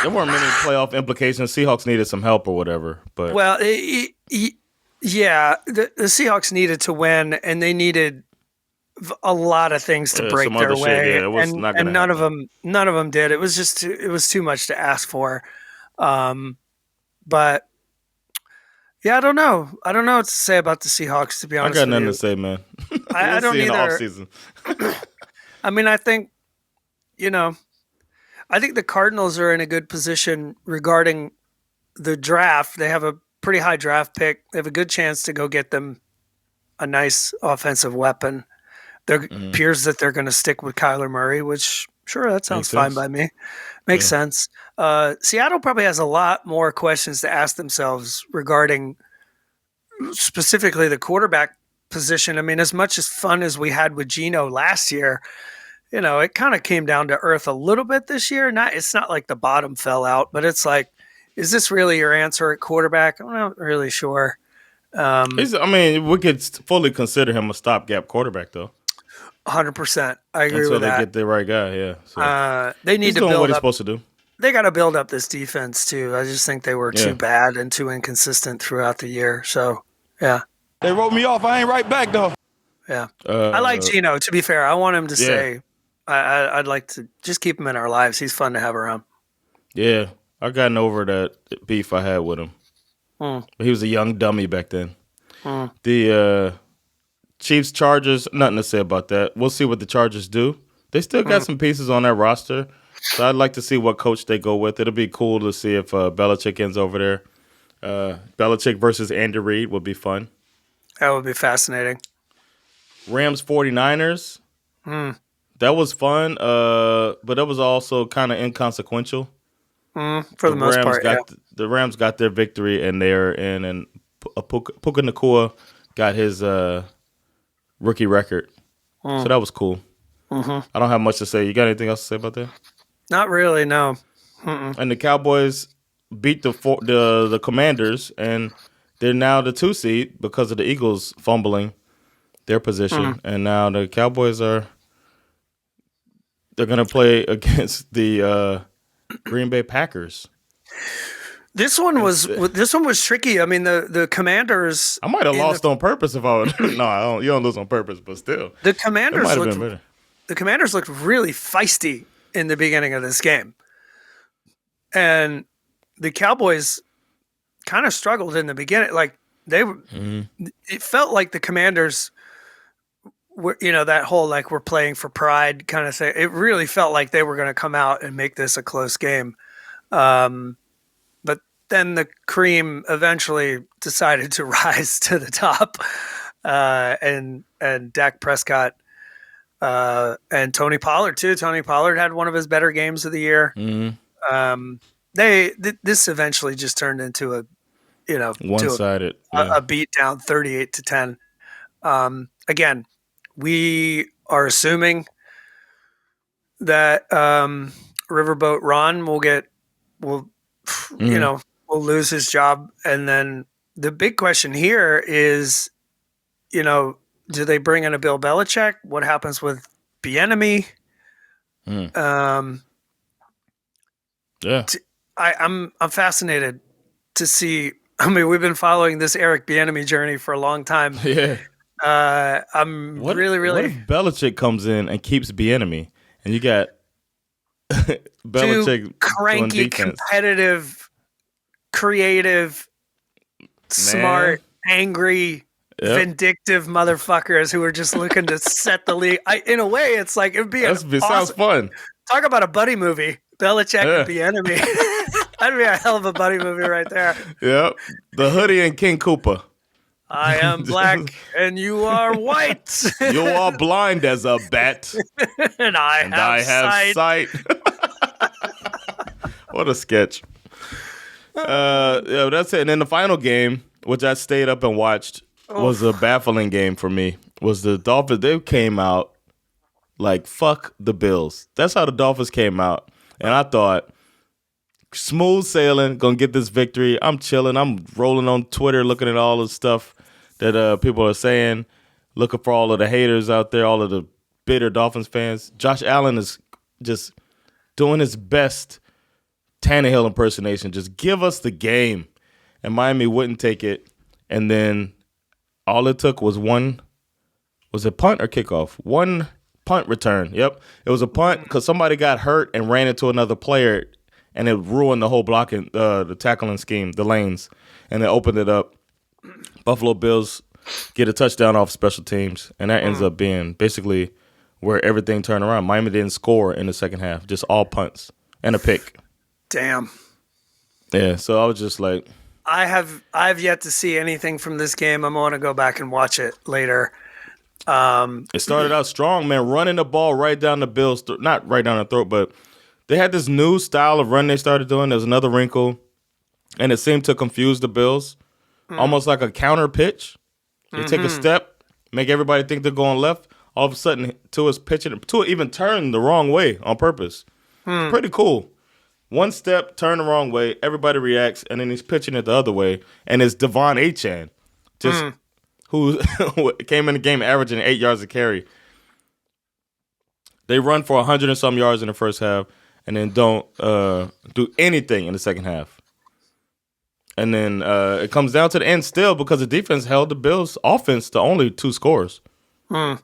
there weren't many playoff implications. Seahawks needed some help or whatever. But well, the Seahawks needed to win, and they needed a lot of things to break their way, and none of them did. It was just it was too much to ask for. But yeah, I don't know what to say about the Seahawks. To be honest, I got nothing to say, man. I don't either. Off-season. I think I think the Cardinals are in a good position regarding the draft. They have a pretty high draft pick. They have a good chance to go get them a nice offensive weapon. There appears that they're going to stick with Kyler Murray, which, sure, that sounds fine by me. Makes sense. Seattle probably has a lot more questions to ask themselves regarding specifically the quarterback position. I mean, as much as fun as we had with Geno last year, it kind of came down to earth a little bit this year. It's not like the bottom fell out, but it's like, is this really your answer at quarterback? I'm not really sure. We could fully consider him a stopgap quarterback, though. 100%. I agree Until with that. Until they get the right guy, yeah. So they need to doing build what he's up. Supposed to do. They got to build up this defense, too. I just think they were too bad and too inconsistent throughout the year. So, yeah. They wrote me off. I ain't right back, though. Yeah. I like Geno, to be fair. I want him to say, I'd like to just keep him in our lives. He's fun to have around. Yeah. I gotten over that beef I had with him. He was a young dummy back then. The Chiefs, Chargers, nothing to say about that. We'll see what the Chargers do. They still got some pieces on their roster, so I'd like to see what coach they go with. It'll be cool to see if Belichick ends over there. Belichick versus Andy Reid would be fun. That would be fascinating. Rams 49ers. That was fun, but that was also kind of inconsequential. For the most part, the Rams got their victory, and they're in, and Puka Nacua got his rookie record. So that was cool. I don't have much to say. You got anything else to say about that? Not really, no. And the Cowboys beat the Commanders, and they're now the 2 seed because of the Eagles fumbling their position. And now the Cowboys they're going to play against the Green Bay Packers. This one was tricky. I mean, the Commanders. I might have lost on purpose if I would. No, I don't. You don't lose on purpose, but still, the Commanders looked really feisty in the beginning of this game, and the Cowboys kind of struggled in the beginning. Like it felt like the Commanders were, that whole like we're playing for pride kind of thing. It really felt like they were going to come out and make this a close game. But then the cream eventually decided to rise to the top, and Dak Prescott and Tony Pollard too. Tony Pollard had one of his better games of the year. This eventually just turned into one-sided, a beat down 38-10. Again, we are assuming that Riverboat Ron will lose his job, and then the big question here is, do they bring in a Bill Belichick? What happens with Bieniemy? I'm fascinated to see. I mean, we've been following this Eric Bieniemy journey for a long time. Yeah. I'm really. What if Belichick comes in and keeps Bieniemy, and you got Belichick two cranky, competitive, creative, smart, angry, vindictive motherfuckers who are just looking to set the league. In a way, it's like it'd be awesome. Sounds fun. Talk about a buddy movie. Belichick and Bieniemy. That'd be a hell of a buddy movie right there. Yep. The Hoodie and King Koopa. I am black and you are white. You are blind as a bat. and I have sight. What a sketch. That's it. And then the final game, which I stayed up and watched, was a baffling game for me. Was the Dolphins. They came out like, fuck the Bills. That's how the Dolphins came out. And I thought, smooth sailing, gonna get this victory. I'm chilling. I'm rolling on Twitter, looking at all the stuff that people are saying, looking for all of the haters out there, all of the bitter Dolphins fans. Josh Allen is just doing his best Tannehill impersonation. Just give us the game. And Miami wouldn't take it. And then all it took was was it punt or kickoff? One punt return. Yep. It was a punt because somebody got hurt and ran into another player, and it ruined the whole blocking, the tackling scheme, the lanes, and it opened it up. Buffalo Bills get a touchdown off special teams, and that ends up being basically where everything turned around. Miami didn't score in the second half, just all punts and a pick. Damn. Yeah, so I was just like, I've yet to see anything from this game. I'm going to go back and watch it later. It started out strong, man, running the ball right down the Bills' not right down the throat, but they had this new style of run they started doing. There's another wrinkle, and it seemed to confuse the Bills, almost like a counter pitch. They take a step, make everybody think they're going left. All of a sudden, Tua's pitching. Tua even turned the wrong way on purpose. It's pretty cool. One step, turn the wrong way, everybody reacts, and then he's pitching it the other way, and it's Devon Achane, who came in the game averaging 8 yards a carry. They run for 100 and some yards in the first half, and then don't do anything in the second half. And then it comes down to the end still because the defense held the Bills' offense to only 2 scores. And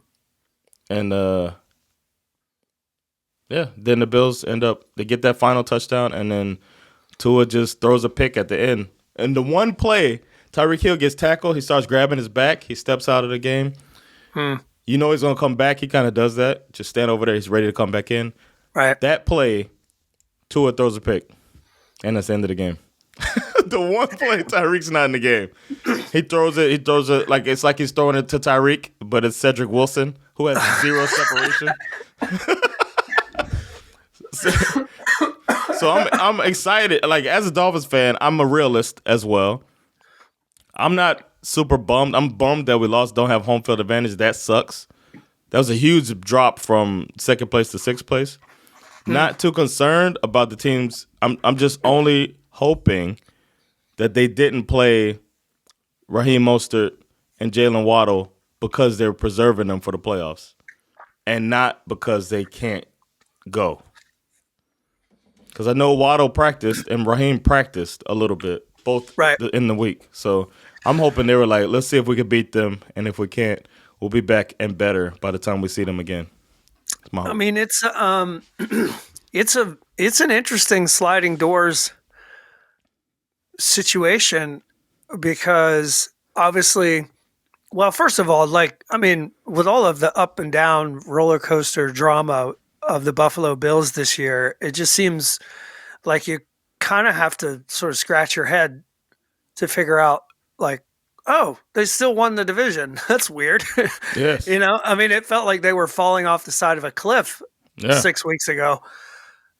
then the Bills they get that final touchdown, and then Tua just throws a pick at the end. And the one play, Tyreek Hill gets tackled, he starts grabbing his back, he steps out of the game. You know he's going to come back, he kind of does that. Just stand over there, he's ready to come back in. Right. That play, Tua throws a pick, and that's the end of the game. The one play, Tyreek's not in the game. He throws it like it's like he's throwing it to Tyreek, but it's Cedric Wilson, who has 0 separation. So I'm excited. Like, as a Dolphins fan, I'm a realist as well. I'm not super bummed. I'm bummed that we lost, don't have home field advantage. That sucks. That was a huge drop from second place to sixth place. Not too concerned about the teams. I'm just only hoping that they didn't play Raheem Mostert and Jalen Waddle because they're preserving them for the playoffs and not because they can't go. Because I know Waddle practiced and Raheem practiced a little bit, both in the week. So I'm hoping they were like, let's see if we can beat them, and if we can't, we'll be back and better by the time we see them again. I mean, it's an interesting sliding doors situation because obviously, well, first of all, with all of the up and down roller coaster drama of the Buffalo Bills this year, it just seems like you kind of have to sort of scratch your head to figure out, like, oh, they still won the division. That's weird. Yes. I mean, it felt like they were falling off the side of a cliff 6 weeks ago.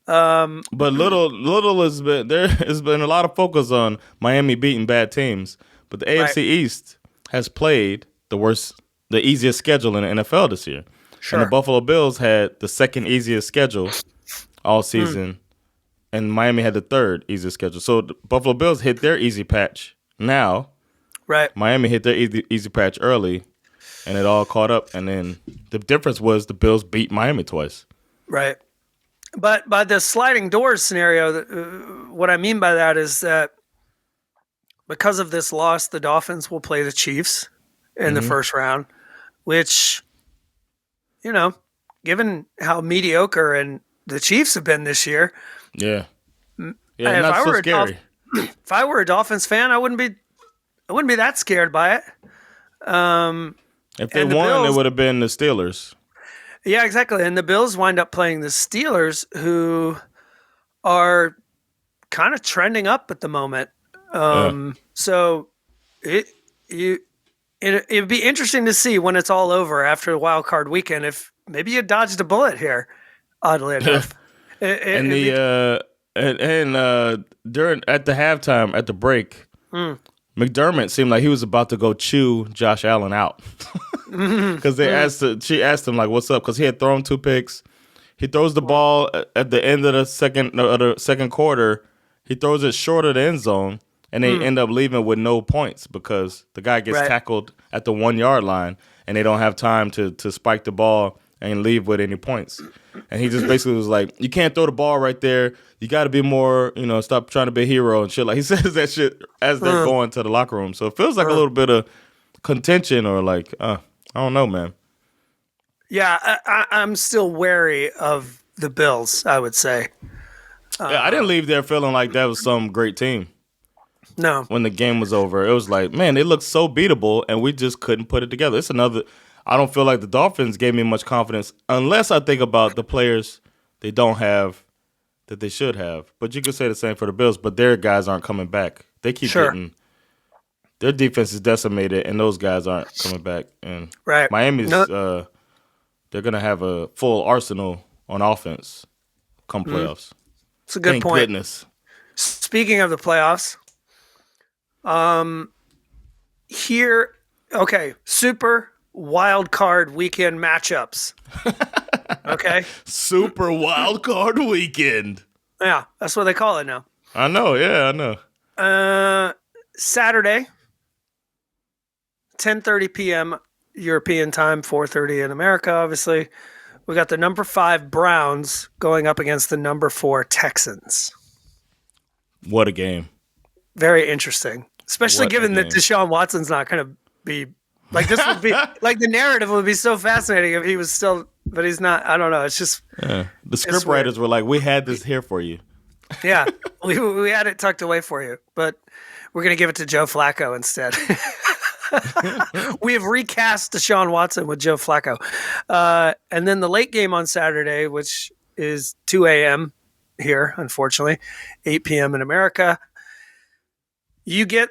But little has been there has been a lot of focus on Miami beating bad teams, but the AFC East has played the easiest schedule in the NFL this year. Sure. And the Buffalo Bills had the second easiest schedule all season, and Miami had the third easiest schedule. So the Buffalo Bills hit their easy patch now. Right. Miami hit their easy patch early, and it all caught up. And then the difference was the Bills beat Miami twice. Right. But by the sliding doors scenario, what I mean by that is that because of this loss, the Dolphins will play the Chiefs in the first round, which, given how mediocre and the Chiefs have been this year. Yeah. Yeah, not so scary. If I were a Dolphins fan, I wouldn't be that scared by it. If they won, it would have been the Steelers. Yeah, exactly. And the Bills wind up playing the Steelers, who are kind of trending up at the moment. So it'd be interesting to see when it's all over after the wild card weekend if maybe you dodged a bullet here, oddly enough. And during at the halftime at the break, McDermott seemed like he was about to go chew Josh Allen out because she asked him like, "What's up?" Because he had thrown 2 picks. He throws the ball at the end of the second quarter. He throws it short of the end zone, and they end up leaving with no points because the guy gets tackled at the 1 yard line, and they don't have time to spike the ball and leave with any points. And he just basically was like, "You can't throw the ball right there. You got to be more, stop trying to be a hero and shit." Like he says that shit as they're going to the locker room. So it feels like a little bit of contention or like, I don't know, man. Yeah, I'm still wary of the Bills, I would say. Yeah, I didn't leave there feeling like that was some great team. No. When the game was over, it was like, man, they looked so beatable, and we just couldn't put it together. It's another. I don't feel like the Dolphins gave me much confidence unless I think about the players they don't have that they should have. But you could say the same for the Bills, but their guys aren't coming back. They keep getting their defense is decimated, and those guys aren't coming back. And Miami's they're gonna have a full arsenal on offense come playoffs. It's a good point. Goodness. Speaking of the playoffs, super wild card weekend matchups. Okay. Super wild card weekend. Yeah, that's what they call it now. I know. Yeah, I know. Saturday, 10:30 p.m. European time, 4:30 in America, obviously. We got the number 5 Browns going up against the number 4 Texans. What a game. Very interesting. Especially given that Deshaun Watson's not going to be like this would be like the narrative would be so fascinating if he was still, but he's not. I don't know. It's just the script writers were like, "We had this here for you." Yeah, we had it tucked away for you, but we're going to give it to Joe Flacco instead. We have recast Deshaun Watson with Joe Flacco, and then the late game on Saturday, which is 2 a.m. here, unfortunately, 8 p.m. in America. You get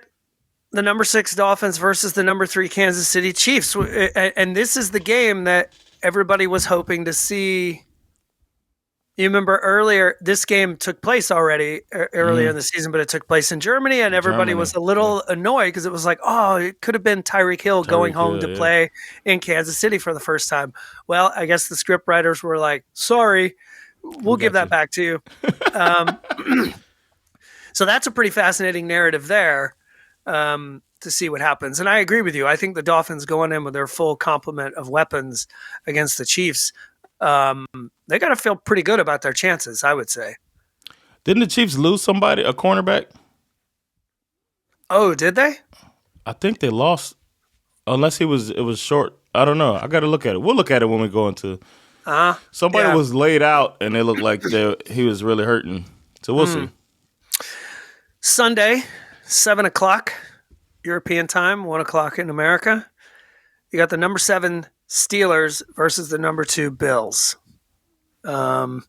the number 6 Dolphins versus the number 3 Kansas City Chiefs. And this is the game that everybody was hoping to see. You remember earlier, this game took place already earlier in the season, but it took place in Germany, and everybody was a little annoyed because it was like, oh, it could have been Tyreek Hill going home to play in Kansas City for the first time. Well, I guess the script writers were like, sorry, we'll give that back to you. So that's a pretty fascinating narrative there to see what happens. And I agree with you. I think the Dolphins going in with their full complement of weapons against the Chiefs, they got to feel pretty good about their chances, I would say. Didn't the Chiefs lose somebody, a cornerback? Oh, did they? I think they lost, unless it was short. I don't know. I got to look at it. We'll look at it when we go into. Somebody was laid out, and it looked like he was really hurting. So we'll see. Sunday, 7 o'clock European time, 1 o'clock in America. You got the number 7 Steelers versus the number 2 Bills. Again,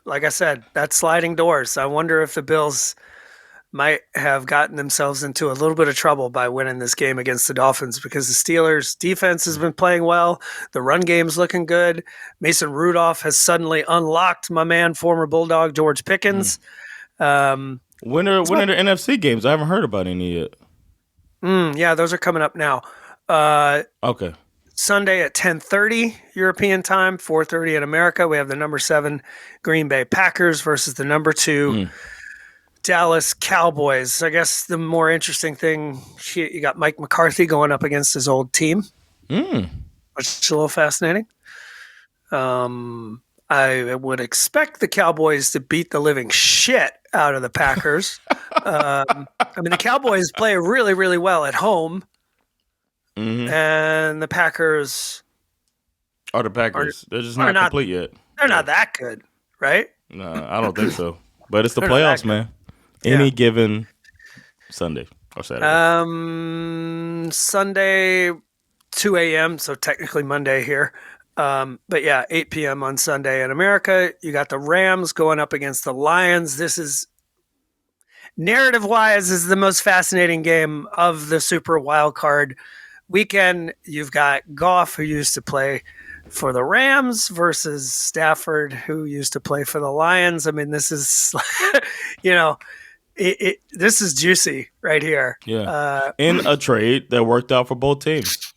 like I said, that's sliding doors. I wonder if the Bills might have gotten themselves into a little bit of trouble by winning this game against the Dolphins because the Steelers' defense has been playing well. The run game's looking good. Mason Rudolph has suddenly unlocked my man, former Bulldog George Pickens. When are the NFC games? I haven't heard about any yet. Yeah, those are coming up now. Okay. Sunday at 10:30 European time, 4:30 in America. We have the number 7 Green Bay Packers versus the number 2 Dallas Cowboys. I guess the more interesting thing, you got Mike McCarthy going up against his old team, which is a little fascinating. I would expect the Cowboys to beat the living shit out of the Packers. The Cowboys play really, really well at home, and the Packers are the Packers. They're just not complete yet. They're not that good, right? No, I don't think so. But it's the playoffs, man. Any given Sunday or Saturday. Sunday, 2 a.m., so technically Monday here. But yeah, 8 p.m. on Sunday in America. You got the Rams going up against the Lions. This is, narrative-wise, is the most fascinating game of the Super Wild Card weekend. You've got Goff, who used to play for the Rams, versus Stafford, who used to play for the Lions. I mean, this is, this is juicy right here. Yeah. In a trade that worked out for both teams.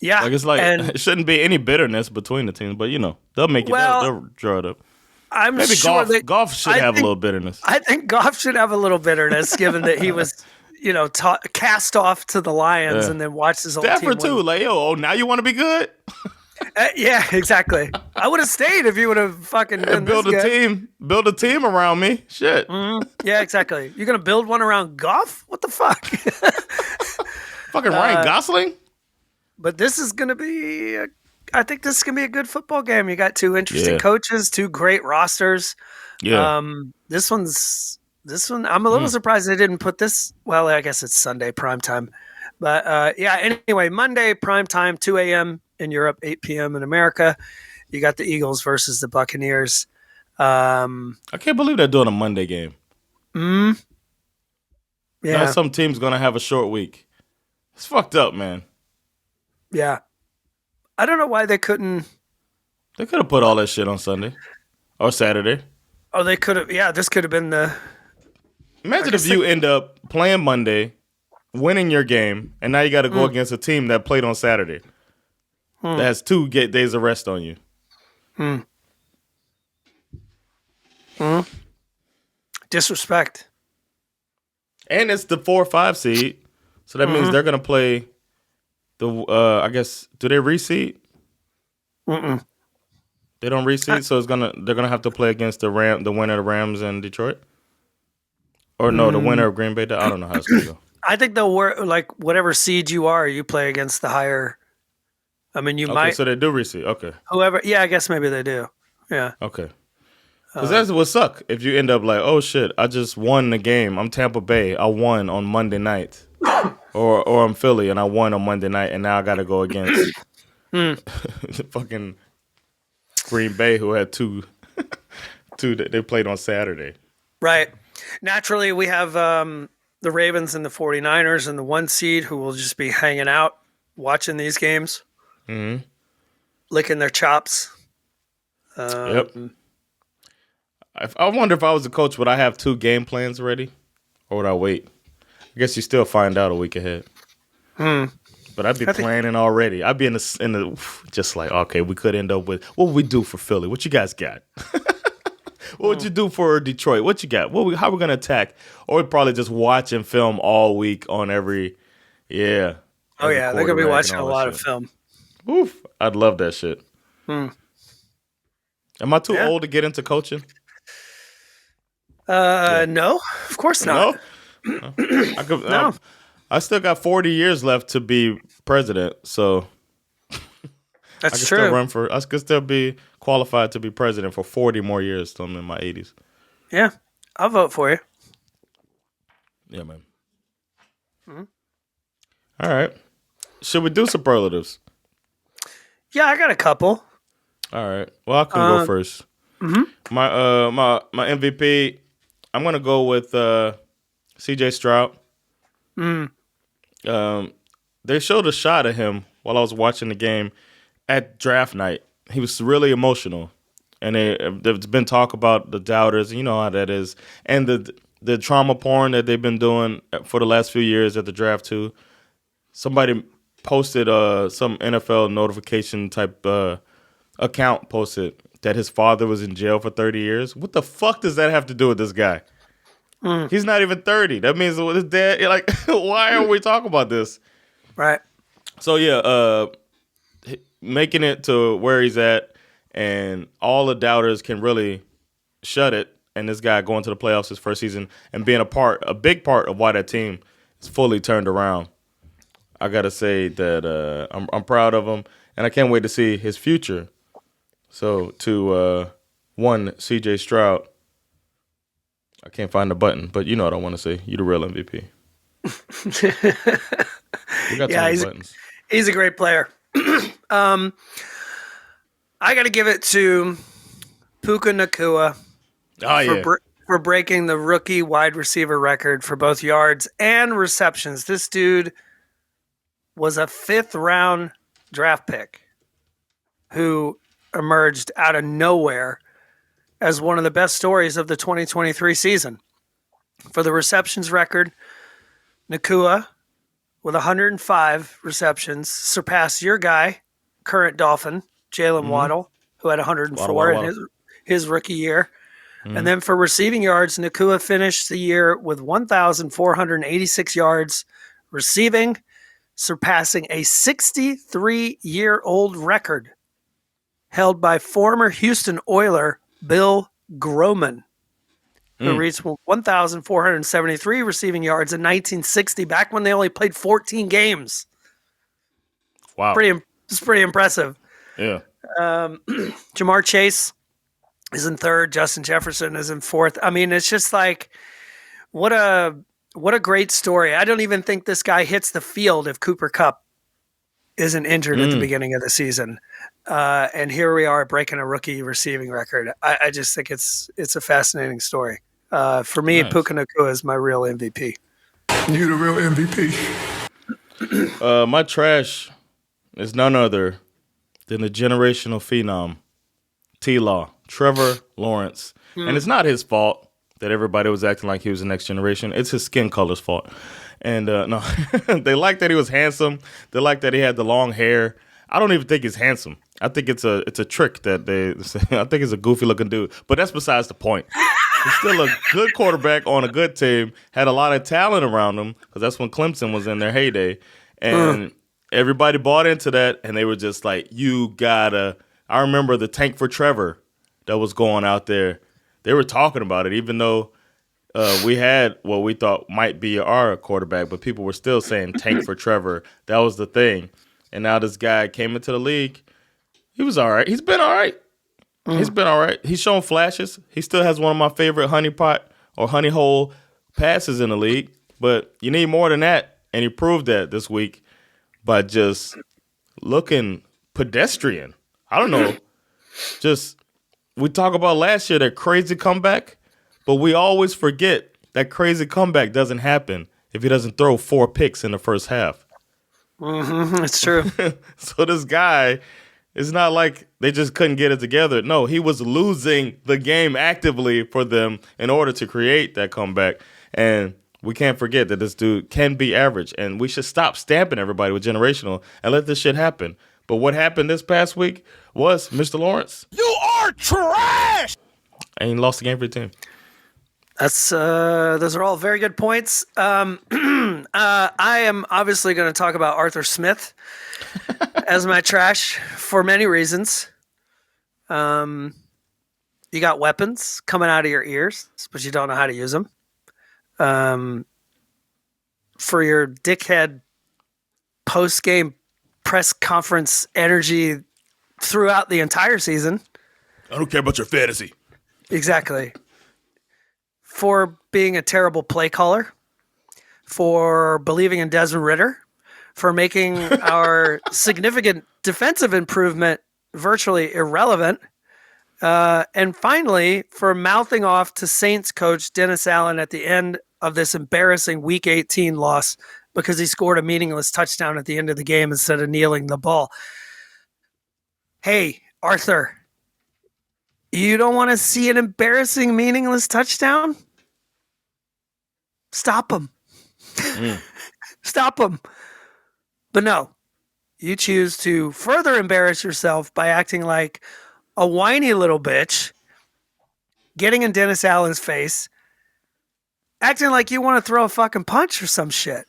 Yeah. It shouldn't be any bitterness between the teams, but they'll make it. They'll draw it up. Maybe sure Goff should have a little bitterness. I think Goff should have a little bitterness, given that he was, cast off to the Lions and then watched his old Stafford team too. win. Now you want to be good? Yeah, exactly. I would have stayed if you would have fucking been build a team around me. Shit. Yeah, exactly. You're gonna build one around Goff? What the fuck? Fucking Ryan Gosling. But this is gonna be. I think this is gonna be a good football game. You got 2 interesting coaches, 2 great rosters. Yeah. This one. I'm a little surprised they didn't put this. Well, I guess it's Sunday primetime. But anyway, Monday primetime, 2 a.m. in Europe, 8 p.m. in America. You got the Eagles versus the Buccaneers. I can't believe they're doing a Monday game. Yeah. Now some team's going to have a short week. It's fucked up, man. Yeah. I don't know why they couldn't. They could have put all that shit on Sunday or Saturday. Oh, they could have. Yeah, this could have been the. Imagine if you end up playing Monday, winning your game, and now you got to go against a team that played on Saturday. That has 2 days of rest on you. Disrespect. And it's the 4 or 5 seed, so that means they're gonna play the. I guess do they reseed? They don't reseed, so they're gonna have to play against the winner of the Rams and Detroit, or no, the winner of Green Bay. I don't know how it's gonna go. I think they'll work like whatever seed you are, you play against the higher. I mean, you might. So they do reseed. Okay. Whoever, yeah, I guess maybe they do. Yeah. Okay. Because that would suck if you end up like, oh shit, I just won the game. I'm Tampa Bay. I won on Monday night, or I'm Philly and I won on Monday night, and now I got to go against fucking Green Bay, who had two that they played on Saturday. Right. Naturally, we have the Ravens and the 49ers and the 1 seed who will just be hanging out, watching these games. Licking their chops. Yep. I wonder if I was a coach, would I have 2 game plans ready, or would I wait? I guess you still find out a week ahead. But I'd be planning already. I'd be in the just like, okay, we could end up with what would we do for Philly? What you guys got? What would you do for Detroit? What you got? How we gonna attack? Or we'd probably just watch and film all week on every. Yeah. Oh yeah, they're gonna be watching a lot of film. Oof, I'd love that shit. Am I too old to get into coaching? No, of course not. No? No. I still got 40 years left to be president, so that's I can true. I could still be qualified to be president for 40 more years till I'm in my 80s. Yeah, I'll vote for you. Yeah, man. All right. Should we do superlatives? Yeah, I got a couple. All right. Well, I can go first. My MVP, I'm gonna go with C.J. Stroud. They showed a shot of him while I was watching the game at draft night. He was really emotional. And there's been talk about the doubters. You know how that is. And the trauma porn that they've been doing for the last few years at the draft, too. Somebody posted some NFL notification type account posted that his father was in jail for 30 years. What the fuck does that have to do with this guy? He's not even 30. That means his dad, like, why are we talking about this? Right. So, yeah, making it to where he's at and all the doubters can really shut it. And this guy going to the playoffs his first season and being a big part of why that team is fully turned around. I got to say that I'm proud of him, and I can't wait to see his future. So, to C.J. Stroud, I can't find the button, but you know what I want to say. You the real MVP. We got too many buttons. He's a great player. I got to give it to Puka Nacua for breaking the rookie wide receiver record for both yards and receptions. This dude was a 5th-round draft pick who emerged out of nowhere as one of the best stories of the 2023 season. For the receptions record, Nacua, with 105 receptions, surpassed your guy, current Dolphin, Jalen Waddle, who had 104 in his rookie year. And then for receiving yards, Nacua finished the year with 1,486 yards receiving, surpassing a 63-year-old record held by former Houston Oiler Bill Groman, who reached 1,473 receiving yards in 1960, back when they only played 14 games. Wow. It's pretty impressive. Yeah. Jamar Chase is in 3rd. Justin Jefferson is in 4th. I mean, it's just like, what a great story. I don't even think this guy hits the field if Cooper Kupp isn't injured at the beginning of the season. And here we are breaking a rookie receiving record. I just think it's a fascinating story. For me, nice. Puka Nacua is my real MVP. You the real MVP. My trash is none other than the generational phenom, T-Law, Trevor Lawrence. And it's not his fault that everybody was acting like he was the next generation. It's his skin color's fault. And no, they like that he was handsome. They like that he had the long hair. I don't even think he's handsome. I think it's a trick that I think he's a goofy looking dude. But that's besides the point. He's still a good quarterback on a good team. Had a lot of talent around him because that's when Clemson was in their heyday. And everybody bought into that, and they were just like, you gotta. I remember the tank for Trevor that was going out there. They were talking about it, even though we had what we thought might be our quarterback, but people were still saying tank for Trevor. That was the thing. And now this guy came into the league. He was all right. He's been all right. He's been all right. He's shown flashes. He still has one of my favorite honeypot or honey hole passes in the league. But you need more than that. And he proved that this week by just looking pedestrian. I don't know. Just, we talk about last year, that crazy comeback. But we always forget that crazy comeback doesn't happen if he doesn't throw 4 picks in the first half. It's true. So this guy, it's not like they just couldn't get it together. No, he was losing the game actively for them in order to create that comeback. And we can't forget that this dude can be average. And we should stop stamping everybody with generational and let this shit happen. But what happened this past week was Mr. Lawrence. You are trash! And he lost the game for your team. That's those are all very good points. I am obviously going to talk about Arthur Smith as my trash for many reasons. You got weapons coming out of your ears, but you don't know how to use them. For your dickhead post-game press conference energy throughout the entire season. I don't care about your fantasy. Exactly. For being a terrible play caller, for believing in Desmond Ridder, for making our significant defensive improvement virtually irrelevant, and finally, for mouthing off to Saints coach Dennis Allen at the end of this embarrassing Week 18 loss because he scored a meaningless touchdown at the end of the game instead of kneeling the ball. Hey, Arthur, you don't want to see an embarrassing, meaningless touchdown? Stop him. Stop him. But no, you choose to further embarrass yourself by acting like a whiny little bitch, getting in Dennis Allen's face, acting like you want to throw a fucking punch or some shit.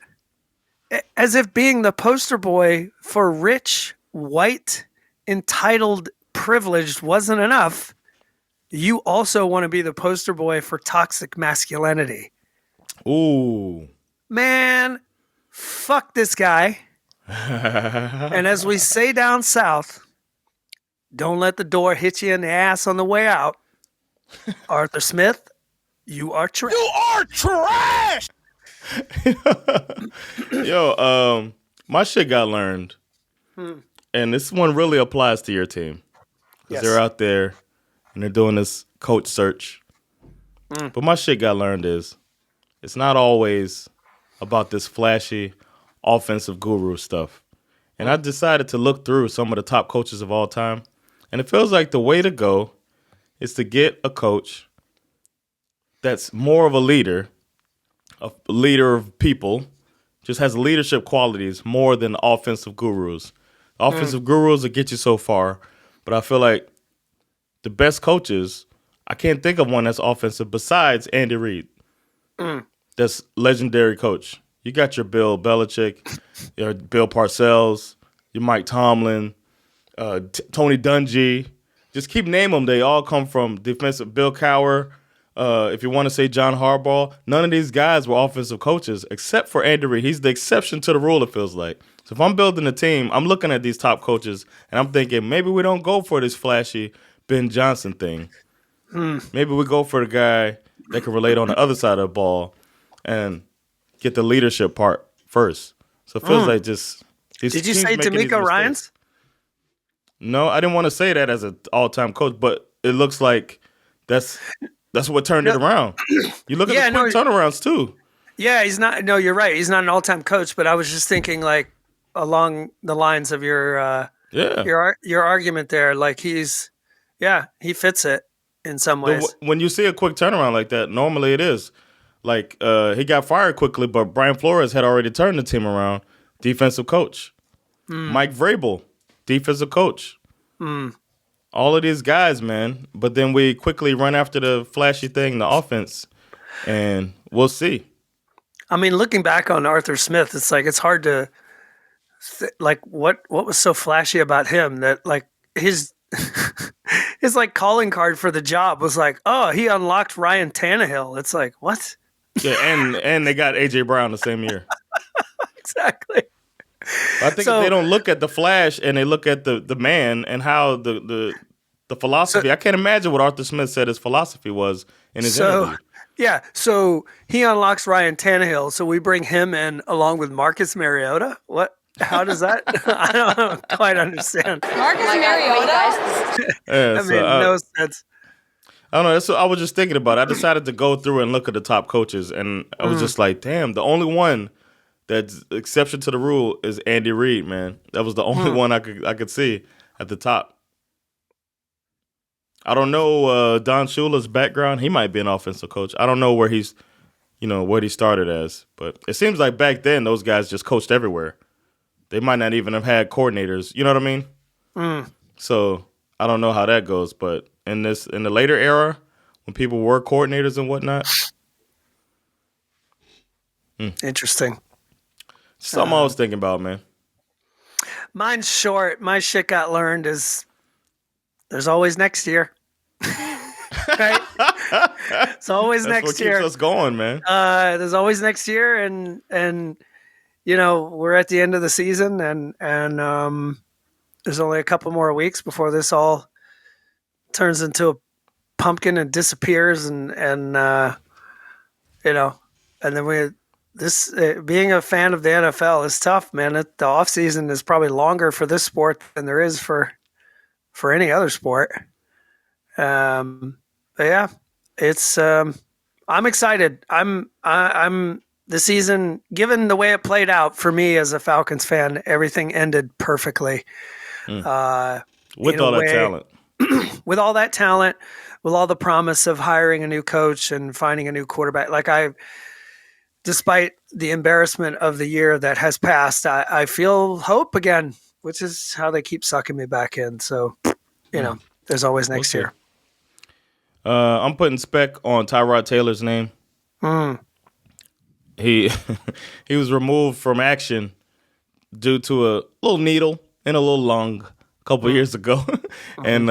As if being the poster boy for rich, white, entitled, privileged wasn't enough. You also want to be the poster boy for toxic masculinity. Ooh. Man, fuck this guy. And as we say down south, don't let the door hit you in the ass on the way out. Arthur Smith, you are trash. You are trash! Yo, my shit got learned. And this one really applies to your team. Because they're out there and they're doing this coach search. But my shit got learned is it's not always about this flashy offensive guru stuff. And I decided to look through some of the top coaches of all time. And it feels like the way to go is to get a coach that's more of a leader of people, just has leadership qualities more than offensive gurus. Offensive gurus will get you so far, but I feel like the best coaches, I can't think of one that's offensive besides Andy Reid. That's legendary coach. You got your Bill Belichick, your Bill Parcells, your Mike Tomlin, Tony Dungy. Just keep naming them. They all come from defensive. Bill Cowher. If you want to say John Harbaugh, none of these guys were offensive coaches except for Andy Reid. He's the exception to the rule, it feels like. So if I'm building a team, I'm looking at these top coaches, and I'm thinking maybe we don't go for this flashy Ben Johnson thing. Maybe we go for the guy that can relate on the other side of the ball and get the leadership part first. So it feels like just these Did you teams say making these D'Amico mistakes. Ryans? No, I didn't want to say that as an all-time coach, but it looks like that's what turned it around. You look at the quick turnarounds too. Yeah, he's not. No, you're right. He's not an all-time coach, but I was just thinking like along the lines of your argument there. Like he fits it in some ways. When you see a quick turnaround like that, normally it is like he got fired quickly, but Brian Flores had already turned the team around. Defensive coach, Mike Vrabel, defensive coach. All of these guys, man. But then we quickly run after the flashy thing, the offense, and we'll see. I mean, looking back on Arthur Smith, it's like it's hard to like what was so flashy about him that like his like calling card for the job was like, oh, he unlocked Ryan Tannehill. It's like, what? Yeah, and they got AJ Brown the same year. Exactly. I think if they don't look at the flash and they look at the man and how the philosophy. I can't imagine what Arthur Smith said his philosophy was in his interview. Yeah, so he unlocks Ryan Tannehill, so we bring him in along with Marcus Mariota? What? How does that? I don't quite understand. Marcus Mariota? That made no sense. I don't know. That's what I was just thinking about. I decided to go through and look at the top coaches, and I was just like, damn, the only one that's exception to the rule is Andy Reid, man. That was the only one I could see at the top. I don't know Don Shula's background. He might be an offensive coach. I don't know where he's, what he started as. But it seems like back then those guys just coached everywhere. They might not even have had coordinators. You know what I mean? So I don't know how that goes. But in the later era, when people were coordinators and whatnot. Interesting. Something I was thinking about, man. Mine's short. My shit got learned is there's always next year. Right? It's always That's next what year. keeps us going, man. There's always next year, and we're at the end of the season, and there's only a couple more weeks before this all turns into a pumpkin and disappears, and then being a fan of the NFL is tough, man. The off season is probably longer for this sport than there is for any other sport. But yeah, it's I'm excited. I'm the season, given the way it played out for me as a Falcons fan, everything ended perfectly. With all that talent. With all that talent, with all the promise of hiring a new coach and finding a new quarterback. Despite the embarrassment of the year that has passed, I feel hope again, which is how they keep sucking me back in. So, there's always next year. I'm putting spec on Tyrod Taylor's name. He was removed from action due to a little needle in a little lung a couple years ago. And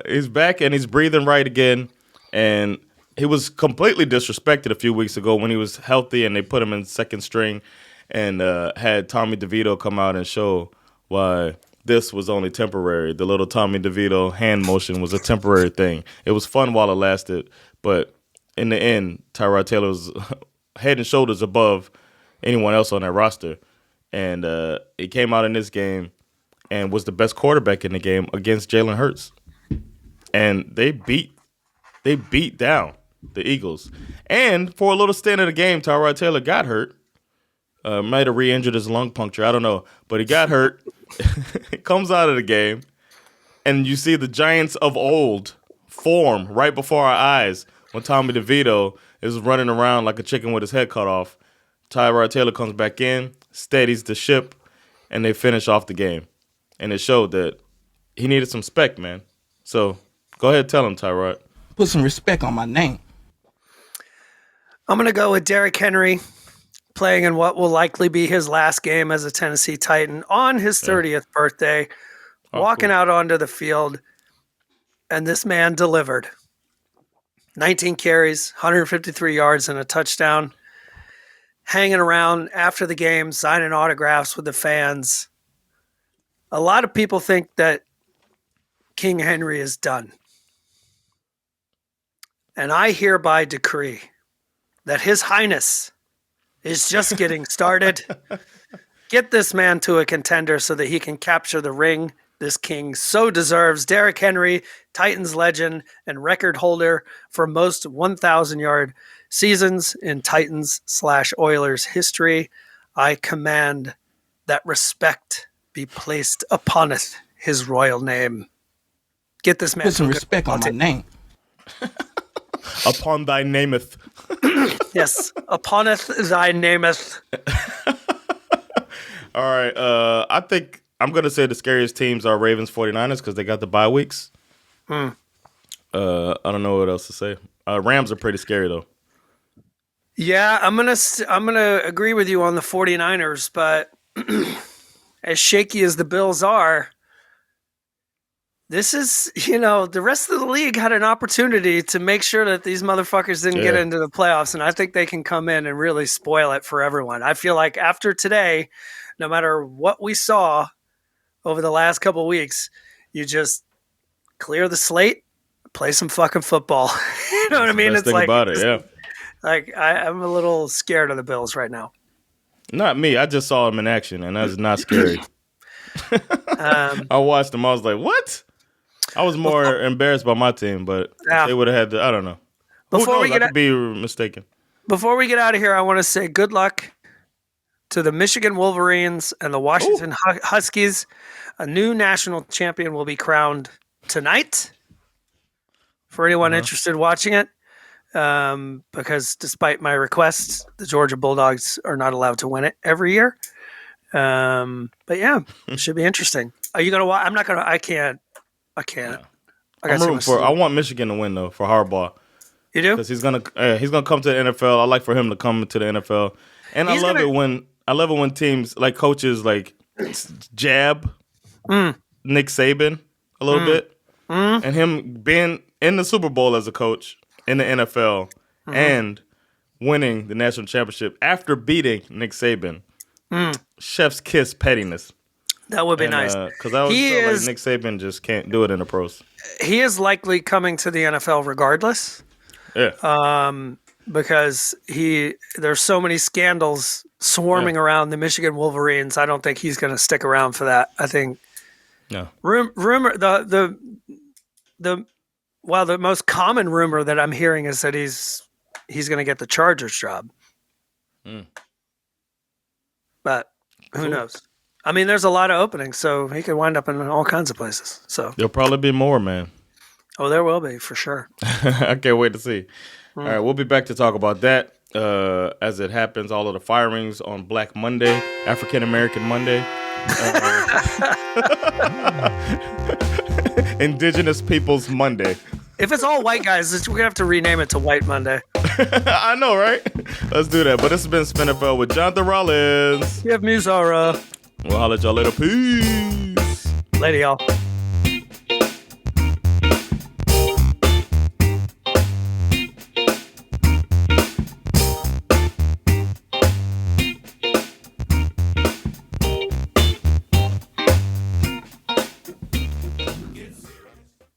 he's back and he's breathing right again. And he was completely disrespected a few weeks ago when he was healthy and they put him in second string and had Tommy DeVito come out and show why this was only temporary. The little Tommy DeVito hand motion was a temporary thing. It was fun while it lasted, but in the end, Tyrod Taylor was head and shoulders above anyone else on that roster. And he came out in this game and was the best quarterback in the game against Jalen Hurts. And they beat down the Eagles. And for a little stint of the game, Tyrod Taylor got hurt. Might have re-injured his lung puncture. I don't know. But he got hurt. Comes out of the game. And you see the Giants of old form right before our eyes when Tommy DeVito is running around like a chicken with his head cut off. Tyrod Taylor comes back in, steadies the ship, and they finish off the game. And it showed that he needed some spec, man. So go ahead, tell him, Tyrod. Put some respect on my name. I'm going to go with Derrick Henry playing in what will likely be his last game as a Tennessee Titan on his 30th birthday, walking out onto the field, and this man delivered. 19 carries, 153 yards, and a touchdown. Hanging around after the game, signing autographs with the fans. A lot of people think that King Henry is done. And I hereby decree that His Highness is just getting started. Get this man to a contender so that he can capture the ring this king so deserves. Derrick Henry, Titans legend and record holder for most 1,000-yard seasons in Titans/Oilers history. I command that respect be placed upon his royal name. Get this man. Put some respect on my name. Upon thy nameth. Yes, uponeth thy nameth. All right. I think I'm going to say the scariest teams are Ravens 49ers because they got the bye weeks. I don't know what else to say. Rams are pretty scary, though. Yeah, I'm gonna agree with you on the 49ers, but as shaky as the Bills are, this is, the rest of the league had an opportunity to make sure that these motherfuckers didn't get into the playoffs, and I think they can come in and really spoil it for everyone. I feel like after today, no matter what we saw over the last couple of weeks, you just clear the slate, play some fucking football. You know what I mean? It's like about it, yeah. Like I'm a little scared of the Bills right now. Not me. I just saw them in action, and that's not scary. I watched them. I was like, what? I was more embarrassed by my team, but if they would have had I don't know. I could be mistaken. Before we get out of here, I want to say good luck to the Michigan Wolverines and the Washington Huskies. A new national champion will be crowned tonight for anyone interested in watching it. Because despite my requests, the Georgia Bulldogs are not allowed to win it every year. But yeah, it should be interesting. Are you going to watch? I'm not going to. I can't. No. I'm rooting for. I want Michigan to win though for Harbaugh. You do? Because he's gonna come to the NFL. I like for him to come to the NFL, and I love it when teams like coaches like jab Nick Saban a little bit, and him being in the Super Bowl as a coach in the NFL and winning the national championship after beating Nick Saban. Chef's kiss pettiness. That would be nice. Because I always feel like Nick Saban just can't do it in the pros. He is likely coming to the NFL regardless. Yeah. Because there's so many scandals swarming around the Michigan Wolverines. I don't think he's going to stick around for that. I think. No. Rumor the most common rumor that I'm hearing is that he's he's going to get the Chargers job. But who knows? I mean, there's a lot of openings, so he could wind up in all kinds of places. So There'll probably be more, man. Oh, there will be, for sure. I can't wait to see. All right, we'll be back to talk about that as it happens. All of the firings on Black Monday, African American Monday, Indigenous Peoples Monday. If it's all white guys, we're going to have to rename it to White Monday. I know, right? Let's do that. But this has been SveNFL with Jonathan Rollins. You have Muzara. We'll holler at y'all later. Peace. Later, y'all.